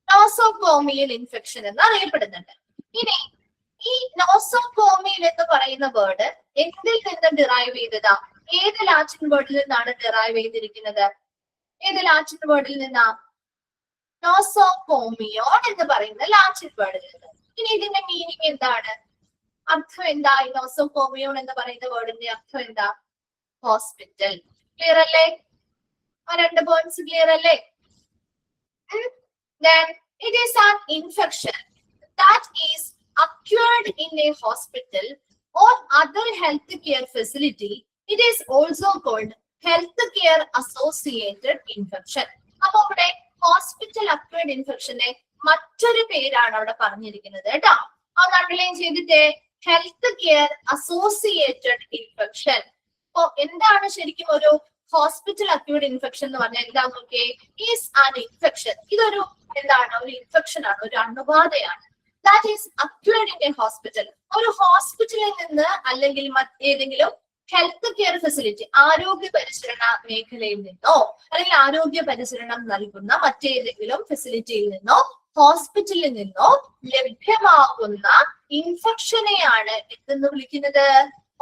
നോസോകോമിയൽ ഇൻഫെക്ഷൻ എന്ന് അറിയപ്പെടുന്നുണ്ട്. ഇനി ഈ നോസോകോമിയൽ എന്ന് പറയുന്ന വേർഡ് എന്തിൽ നിന്ന് ഡിറൈവ് ചെയ്തതാ? ഏത് ലാറ്റിൻ വേർഡിൽ നിന്നാണ് ഡിറൈവ് ചെയ്തിരിക്കുന്നത്? ഏത് ലാറ്റിൻ വേർഡിൽ നിന്നാ? നോസോകോമിയോൺ എന്ന് പറയുന്ന ലാറ്റിൻ വേർഡിൽ നിന്ന്. ഇനി ഇതിന്റെ മീനിങ് എന്താണ്? അർത്ഥം എന്താ? ഈ നോസോകോമിയോൺ എന്ന് പറയുന്ന വേർഡിന്റെ അർത്ഥം എന്താ? ഹോസ്പിറ്റൽ. ക്ലിയർ അല്ലേ? ആ 2 പോയിന്റ്സ് ക്ലിയർ അല്ലേ? Then it is an infection that is acquired in a hospital or other health care facility. It is also called health care associated infection. അപ്പൊ ഇവിടെ ഹോസ്പിറ്റൽ അക്വയർഡ് ഇൻഫെക്ഷനെ മറ്റൊരു പേരാണ് അവിടെ പറഞ്ഞിരിക്കുന്നത് കേട്ടോ. അത് അണ്ടർലൈൻ ചെയ്തിട്ട് ഹെൽത്ത് കെയർ അസോസിയേറ്റഡ് ഇൻഫെക്ഷൻ. അപ്പൊ എന്താണ് ശരിക്കും ഒരു ഹോസ്പിറ്റൽ അക്യൂട്ട് ഇൻഫെക്ഷൻ എന്ന് പറഞ്ഞാൽ? എന്താ നോക്കിയേ, ഈസ് ആൻ ഇൻഫെക്ഷൻ. ഇതൊരു എന്താണ്? ഒരു ഇൻഫെക്ഷൻ ആണ്, ഒരു അണുബാധയാണ്. That is acquired in a hospital. ഒരു ഹോസ്പിറ്റലിൽ നിന്ന് അല്ലെങ്കിൽ ഏതെങ്കിലും ഹെൽത്ത് കെയർ ഫെസിലിറ്റി, ആരോഗ്യ പരിചരണ മേഖലയിൽ നിന്നോ അല്ലെങ്കിൽ ആരോഗ്യ പരിചരണം നൽകുന്ന മറ്റേതെങ്കിലും ഫെസിലിറ്റിയിൽ നിന്നോ ഹോസ്പിറ്റലിൽ നിന്നോ ലഭ്യമാകുന്ന ഇൻഫെക്ഷനെയാണ് എന്തെന്ന് വിളിക്കുന്നത്?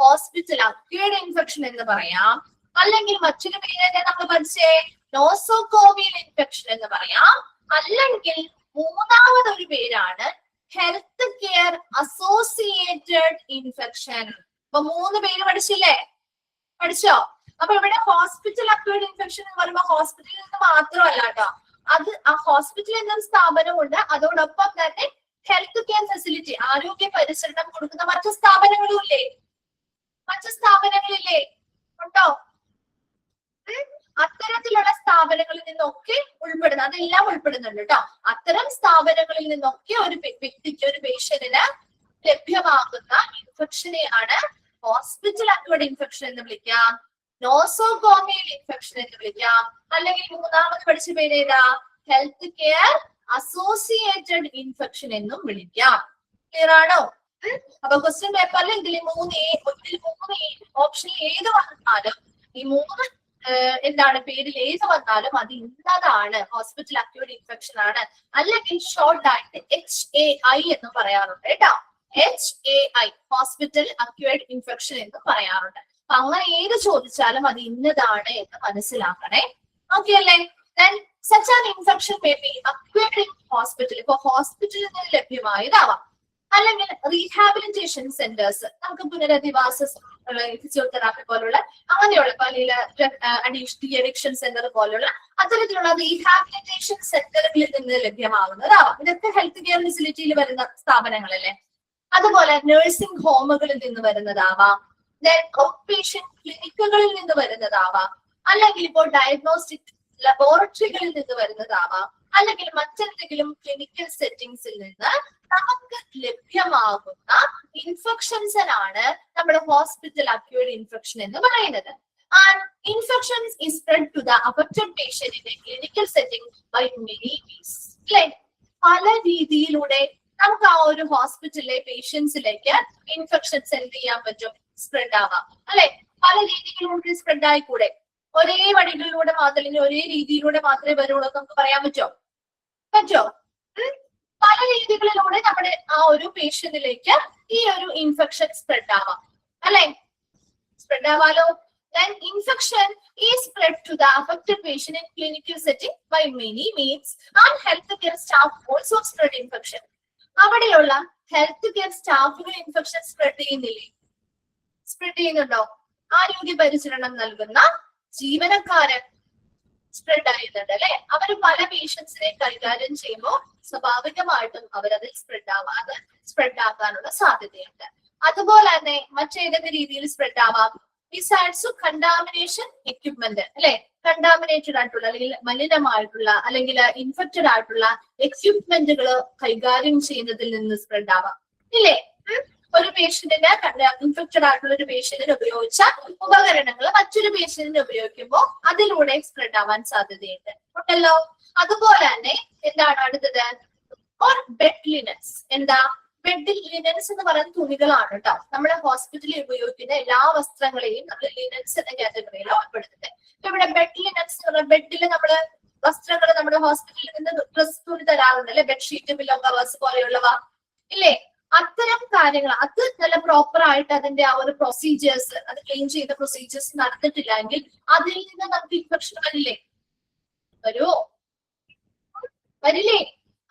ഹോസ്പിറ്റൽ അക്യൂർഡ് ഇൻഫെക്ഷൻ എന്ന് പറയാം. അല്ലെങ്കിൽ മറ്റൊരു പേര് നമ്മൾ പഠിച്ചേ നോസോകോമിയൽ ഇൻഫെക്ഷൻ എന്ന് പറയാം. അല്ലെങ്കിൽ മൂന്നാമതൊരു പേരാണ് ഹെൽത്ത് കെയർ അസോസിയേറ്റഡ് ഇൻഫെക്ഷൻ. അപ്പൊ 3 പേര് പഠിച്ചില്ലേ? പഠിച്ചോ? അപ്പൊ ഇവിടെ ഹോസ്പിറ്റൽ അക്യൂട്ട് ഇൻഫെക്ഷൻ എന്ന് പറയുമ്പോൾ ഹോസ്പിറ്റലിൽ നിന്ന് മാത്രമല്ല കേട്ടോ, അത് ആ ഹോസ്പിറ്റൽ എന്നൊരു സ്ഥാപനമുണ്ട്, അതോടൊപ്പം തന്നെ ഹെൽത്ത് കെയർ ഫെസിലിറ്റി, ആരോഗ്യ പരിചരണം കൊടുക്കുന്ന മറ്റു സ്ഥാപനങ്ങളും ഇല്ലേ? മറ്റു സ്ഥാപനങ്ങളില്ലേ? ഉണ്ടോ? അത്തരത്തിലുള്ള സ്ഥാപനങ്ങളിൽ നിന്നൊക്കെ ഉൾപ്പെടുന്ന, അതെല്ലാം ഉൾപ്പെടുന്നുണ്ട് കേട്ടോ. അത്തരം സ്ഥാപനങ്ങളിൽ നിന്നൊക്കെ ഒരു വ്യക്തിക്ക്, ഒരു പേഷ്യന്റിന് ലഭ്യമാകുന്ന ഇൻഫെക്ഷനെയാണ് ഹോസ്പിറ്റൽ അക്യൂട്ട് ഇൻഫെക്ഷൻ എന്ന് വിളിക്കാം, നോസോകോമിയൽ ഇൻഫെക്ഷൻ എന്ന് വിളിക്കാം. അല്ലെങ്കിൽ മൂന്നാമത് പഠിച്ച പേര് ഏതാ? ഹെൽത്ത് കെയർ അസോസിയേറ്റഡ് ഇൻഫെക്ഷൻ എന്നും വിളിക്കാം. ക്ലിയർ ആണോ? അപ്പൊ ക്വസ്റ്റ്യൻ പേപ്പറിൽ ഇതിൽ 3 ഓപ്ഷൻ ഏത് വന്നാലും ഈ 3 എന്താണ് പേരിൽ ഏത് വന്നാലും അത് ഇന്നതാണ് ഹോസ്പിറ്റൽ അക്യൂട്ട് ഇൻഫെക്ഷൻ ആണ്, അല്ലെങ്കിൽ ഷോർട്ട് ആയിട്ട് HAI എന്ന് പറയാറുണ്ട് കേട്ടോ. HAI ഹോസ്പിറ്റൽ അക്യൂട്ട് ഇൻഫെക്ഷൻ എന്ന് പറയാറുണ്ട്. അപ്പൊ അങ്ങനെ ഏത് ചോദിച്ചാലും അത് ഇന്നതാണ് എന്ന് മനസ്സിലാക്കണേ. ഓക്കെ അല്ലേ? Then such an infection may be acquired in hospital. ഇപ്പൊ ഹോസ്പിറ്റലിൽ നിന്ന് ലഭ്യമായതാവാം, അല്ലെങ്കിൽ റീഹാബിലിറ്റേഷൻ സെന്റേഴ്സ്, നമുക്ക് പുനരധിവാസ ഫിസിയോതെറാപ്പി പോലുള്ള അങ്ങനെയുള്ള അഡിക്ഷൻ സെന്റർ പോലുള്ള അത്തരത്തിലുള്ള റീഹാബിലിറ്റേഷൻ സെന്ററുകളിൽ നിന്ന് ലഭ്യമാകുന്നതാവാം. ഇതൊക്കെ ഹെൽത്ത് കെയർ ഫെസിലിറ്റിയിൽ വരുന്ന സ്ഥാപനങ്ങളല്ലേ. അതുപോലെ നഴ്സിംഗ് ഹോമുകളിൽ നിന്ന് വരുന്നതാവാം, ഔട്ട് പേഷ്യന്റ് ക്ലിനിക്കുകളിൽ നിന്ന് വരുന്നതാവാം, അല്ലെങ്കിൽ ഇപ്പോൾ ഡയഗ്നോസ്റ്റിക് ലബോറട്ടറികളിൽ നിന്ന് വരുന്നതാവാം, അല്ലെങ്കിൽ മറ്റെന്തെങ്കിലും ക്ലിനിക്കൽ സെറ്റിംഗ്സിൽ നിന്ന് നമുക്ക് ലഭ്യമാകുന്ന ഇൻഫെക്ഷൻസിനാണ് നമ്മുടെ ഹോസ്പിറ്റൽ അക്യൂട്ട് ഇൻഫെക്ഷൻ എന്ന് പറയുന്നത്. And infections is spread to the affected patient in a clinical setting by many means. അല്ലെ, പല രീതിയിലൂടെ നമുക്ക് ആ ഒരു ഹോസ്പിറ്റലിലെ പേഷ്യൻസിലേക്ക് ഇൻഫെക്ഷൻസ് എന്ത് ചെയ്യാൻ പറ്റും? സ്പ്രെഡ് ആവാം. അല്ലെ, പല രീതിയിലൂടെ സ്പ്രെഡ് ആയിക്കൂടെ? ഒരേ വഴികളിലൂടെ മാത്രം, ഒരേ രീതിയിലൂടെ മാത്രമേ വരുള്ളൂ നമുക്ക് പറയാൻ പറ്റോ? പല രീതികളിലൂടെ നമ്മുടെ ആ ഒരു പേഷ്യന്റിലേക്ക് ഈ ഒരു ഇൻഫെക്ഷൻ സ്പ്രെഡ് ആവാം. അല്ലെ, spread ആവാലോ. Then infection is spread to the affected patient in clinical setting by many means, and healthcare staff also spread infection. അവിടെയുള്ള ഹെൽത്ത് കെയർ സ്റ്റാഫുകൾ ഇൻഫെക്ഷൻ സ്പ്രെഡ് ചെയ്യുന്നില്ലേ? സ്പ്രെഡ് ചെയ്യുന്നുണ്ടോ? ആരോഗ്യ പരിചരണം നൽകുന്ന ജീവനക്കാരൻ സ്പ്രെഡ് ആയിരുന്നുണ്ട് അല്ലെ. അവർ പല പേഷ്യൻസിനെ കൈകാര്യം ചെയ്യുമ്പോൾ സ്വാഭാവികമായിട്ടും അവരതിൽ സ്പ്രെഡ് ആക്കാനുള്ള സാധ്യതയുണ്ട്. അതുപോലെ തന്നെ മറ്റേതൊക്കെ രീതിയിൽ സ്പ്രെഡ് ആവാം? ബിസൈഡ്സ് കണ്ടാമിനേഷൻ എക്യുപ്മെന്റ് അല്ലെ, കണ്ടാമിനേറ്റഡ് ആയിട്ടുള്ള അല്ലെങ്കിൽ മലിനമായിട്ടുള്ള അല്ലെങ്കിൽ ഇൻഫെക്റ്റഡ് ആയിട്ടുള്ള എക്യുപ്മെന്റുകൾ കൈകാര്യം ചെയ്യുന്നതിൽ നിന്ന് സ്പ്രെഡ് ആവാം ഇല്ലേ. ഒരു പേഷ്യന്റിന് ഇൻഫെക്റ്റഡ് ആയിട്ടുള്ള ഒരു പേഷ്യന്റിന് ഉപയോഗിച്ച ഉപകരണങ്ങൾ മറ്റൊരു പേഷ്യന്റിന് ഉപയോഗിക്കുമ്പോൾ അതിലൂടെ സ്പ്രെഡ് ആവാൻ സാധ്യതയുണ്ട് ഉണ്ടല്ലോ. അതുപോലെ തന്നെ എന്താണ് അടുത്തത്? Or bed linens. എന്താ ബെഡ് ലിനൻസ് എന്ന് പറയുന്ന തുണികളാണ് കേട്ടോ. നമ്മുടെ ഹോസ്പിറ്റലിൽ ഉപയോഗിക്കുന്ന എല്ലാ വസ്ത്രങ്ങളെയും നമ്മൾ ലിനൻസ് എന്ന കാറ്റഗറിയിൽ ഉൾപ്പെടുത്തുന്നത്. ഇപ്പൊ ഇവിടെ ബെഡ് ലിനൻസ് എന്ന് പറഞ്ഞാൽ ബെഡിൽ നമ്മള് വസ്ത്രങ്ങൾ നമ്മുടെ ഹോസ്പിറ്റലിൽ നിന്ന് ഡ്രസ് തുണി തരാറുണ്ട് അല്ലെ, ബെഡ്ഷീറ്റ്, പില്ലോ കവേഴ്സ് പോലെയുള്ളവ ഇല്ലേ. അത്തരം കാര്യങ്ങൾ അത് നല്ല പ്രോപ്പർ ആയിട്ട് അതിന്റെ ആ ഒരു പ്രൊസീജിയേഴ്സ്, അത് ക്ലീൻ ചെയ്യുന്ന പ്രൊസീജിയേഴ്സ് നടന്നിട്ടില്ല എങ്കിൽ അതിൽ നിന്ന് നമുക്ക് ഇൻഫെക്ഷൻ വരില്ലേ.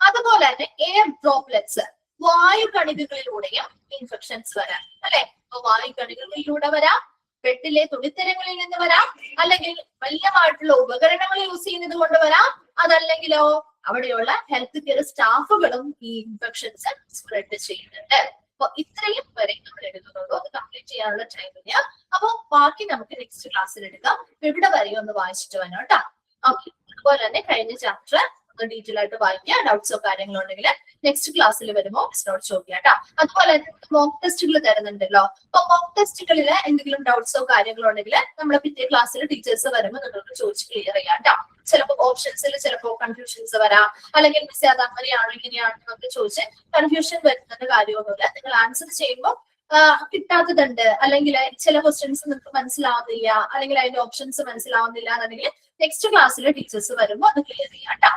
അതുപോലെ തന്നെ എയർ ഡ്രോപ്ലെറ്റ്സ്, വായു കണികകളിലൂടെയും ഇൻഫെക്ഷൻസ് വരാം അല്ലെ. അപ്പൊ വായു കണികകളിലൂടെ വരാം, ബെഡിലെ തുണിത്തരങ്ങളിൽ നിന്ന് വരാം, അല്ലെങ്കിൽ വലിയമായിട്ടുള്ള ഉപകരണങ്ങൾ യൂസ് ചെയ്യുന്നത് കൊണ്ട് വരാം, അതല്ലെങ്കിലോ അവിടെയുള്ള ഹെൽത്ത് കെയർ സ്റ്റാഫുകളും ഈ ഇൻഫെക്ഷൻസ് സ്പ്രെഡ് ചെയ്യുന്നുണ്ട്. അപ്പൊ ഇത്രയും വരെ നമ്മൾ എടുക്കുന്നുള്ളൂ. അത് കംപ്ലീറ്റ് ചെയ്യാനുള്ള ടൈം ഇല്ല. അപ്പൊ ബാക്കി നമുക്ക് നെക്സ്റ്റ് ക്ലാസ്സിൽ എടുക്കാം. ഇവിടെ വരെ ഒന്ന് വായിച്ചിട്ട് വരണം കേട്ടോ. ഓക്കെ, അതുപോലെ തന്നെ കഴിഞ്ഞ ചാപ്റ്റർ ഡീറ്റെയിൽ ആയിട്ട് വായിക്കുക. ഡൗട്ട്സോ കാര്യങ്ങളോ ഉണ്ടെങ്കിൽ നെക്സ്റ്റ് ക്ലാസ്സിൽ വരുമ്പോൾ നോട്ട് ചോദിക്കുക കേട്ടോ. അതുപോലെ മോക്ക് ടെസ്റ്റുകൾ തരുന്നുണ്ടല്ലോ. അപ്പൊ മോക്ക് ടെസ്റ്റുകളിൽ എന്തെങ്കിലും ഡൗട്ട്സോ കാര്യങ്ങളോ ഉണ്ടെങ്കിൽ നമ്മുടെ പിറ്റേ ക്ലാസ്സിൽ ടീച്ചേഴ്സ് വരുമ്പോൾ നിങ്ങൾക്ക് ചോദിച്ച് ക്ലിയർ ചെയ്യാം കേട്ടോ. ചിലപ്പോൾ ഓപ്ഷൻസിൽ ചിലപ്പോൾ കൺഫ്യൂഷൻസ് വരാം, അല്ലെങ്കിൽ മിസ് അത് അങ്ങനെയാണോ ഇങ്ങനെയാണോ എന്നൊക്കെ ചോദിച്ച് കൺഫ്യൂഷൻ വരുന്നതിന്റെ കാര്യമൊന്നുമില്ല. നിങ്ങൾ ആൻസർ ചെയ്യുമ്പോൾ കിട്ടാത്തതുണ്ട്, അല്ലെങ്കിൽ ചില ക്വസ്റ്റ്യൻസ് നിങ്ങൾക്ക് മനസ്സിലാവുന്നില്ല, അല്ലെങ്കിൽ അതിന്റെ ഓപ്ഷൻസ് മനസ്സിലാവുന്നില്ല എന്നുണ്ടെങ്കിൽ നെക്സ്റ്റ് ക്ലാസ്സിൽ ടീച്ചേഴ്സ് വരുമ്പോൾ അത് ക്ലിയർ ചെയ്യാം കേട്ടോ.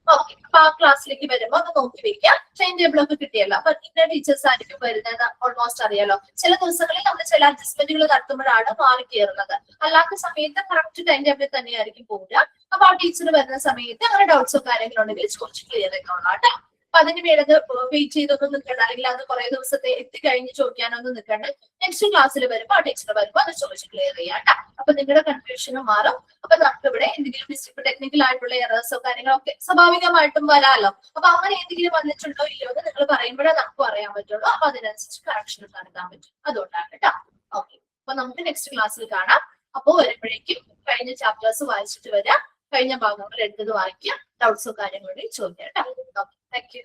ഓക്കെ, അപ്പൊ ആ ക്ലാസ്സിലേക്ക് വരുമ്പോൾ അത് നോക്കി വെക്കാം. ടൈം ടേബിൾ ഒക്കെ കിട്ടിയല്ലോ. അപ്പൊ ഇന്ന ടീച്ചേഴ്സ് ആയിരിക്കും വരുന്നത് ഓൾമോസ്റ്റ് അറിയാലോ. ചില ദിവസങ്ങളിൽ നമ്മൾ ചില അഡ്ജസ്റ്റ്മെന്റുകൾ നടത്തുമ്പോഴാണ് മാറി കയറുന്നത്. അല്ലാത്ത സമയത്ത് കറക്റ്റ് ടൈം ടേബിളിൽ തന്നെയായിരിക്കും പോവുക. അപ്പൊ ആ ടീച്ചർ വരുന്ന സമയത്ത് അങ്ങനെ ഡൗട്ട്സോ കാര്യങ്ങളോ ഉണ്ടെങ്കിൽ ചോദിച്ച് ക്ലിയർ ചെയ്തോളാം കേട്ടോ. അപ്പൊ അതിന് വേണ്ടത് വെയിറ്റ് ചെയ്തൊന്നും നിൽക്കണ്ട, അല്ലെങ്കിൽ അത് കുറെ ദിവസത്തെ എത്തിക്കഴിഞ്ഞ് ചോദിക്കാനൊന്നും നിൽക്കണ്ട. നെക്സ്റ്റ് ക്ലാസ്സിൽ വരുമ്പോൾ ആ ടീച്ചർ വരുമ്പോൾ അത് ചോദിച്ച് ക്ലിയർ ചെയ്യാം കേട്ടോ. അപ്പൊ നിങ്ങളുടെ കൺഫ്യൂഷനും മാറും. അപ്പൊ നമുക്ക് ഇവിടെ എന്തെങ്കിലും മിസ്റ്റേക്ക് ടെക്നിക്കൽ ആയിട്ടുള്ള എറേഴ്സോ കാര്യങ്ങളൊക്കെ സ്വാഭാവികമായിട്ടും വരാമല്ലോ. അപ്പൊ അങ്ങനെ എന്തെങ്കിലും വന്നിട്ടുണ്ടോ ഇല്ലയോ എന്ന് നിങ്ങൾ പറയുമ്പോഴേ നമുക്ക് അറിയാൻ പറ്റുള്ളൂ. അപ്പൊ അതിനനുസരിച്ച് കറക്ഷൻ നടത്താൻ പറ്റും. അതുകൊണ്ടാണ് കേട്ടോ. ഓക്കെ, അപ്പൊ നമുക്ക് നെക്സ്റ്റ് ക്ലാസ്സിൽ കാണാം. അപ്പോൾ വരുമ്പോഴേക്കും കഴിഞ്ഞ ചാപ്റ്റേഴ്സ് വായിച്ചിട്ട് വരാം. കഴിഞ്ഞ ഭാഗങ്ങൾ എടുത്തത് വായിക്കുക. ഡൗട്ട്സോ കാര്യങ്ങളോട് ചോദിക്കാം കേട്ടോ. Okay, thank you.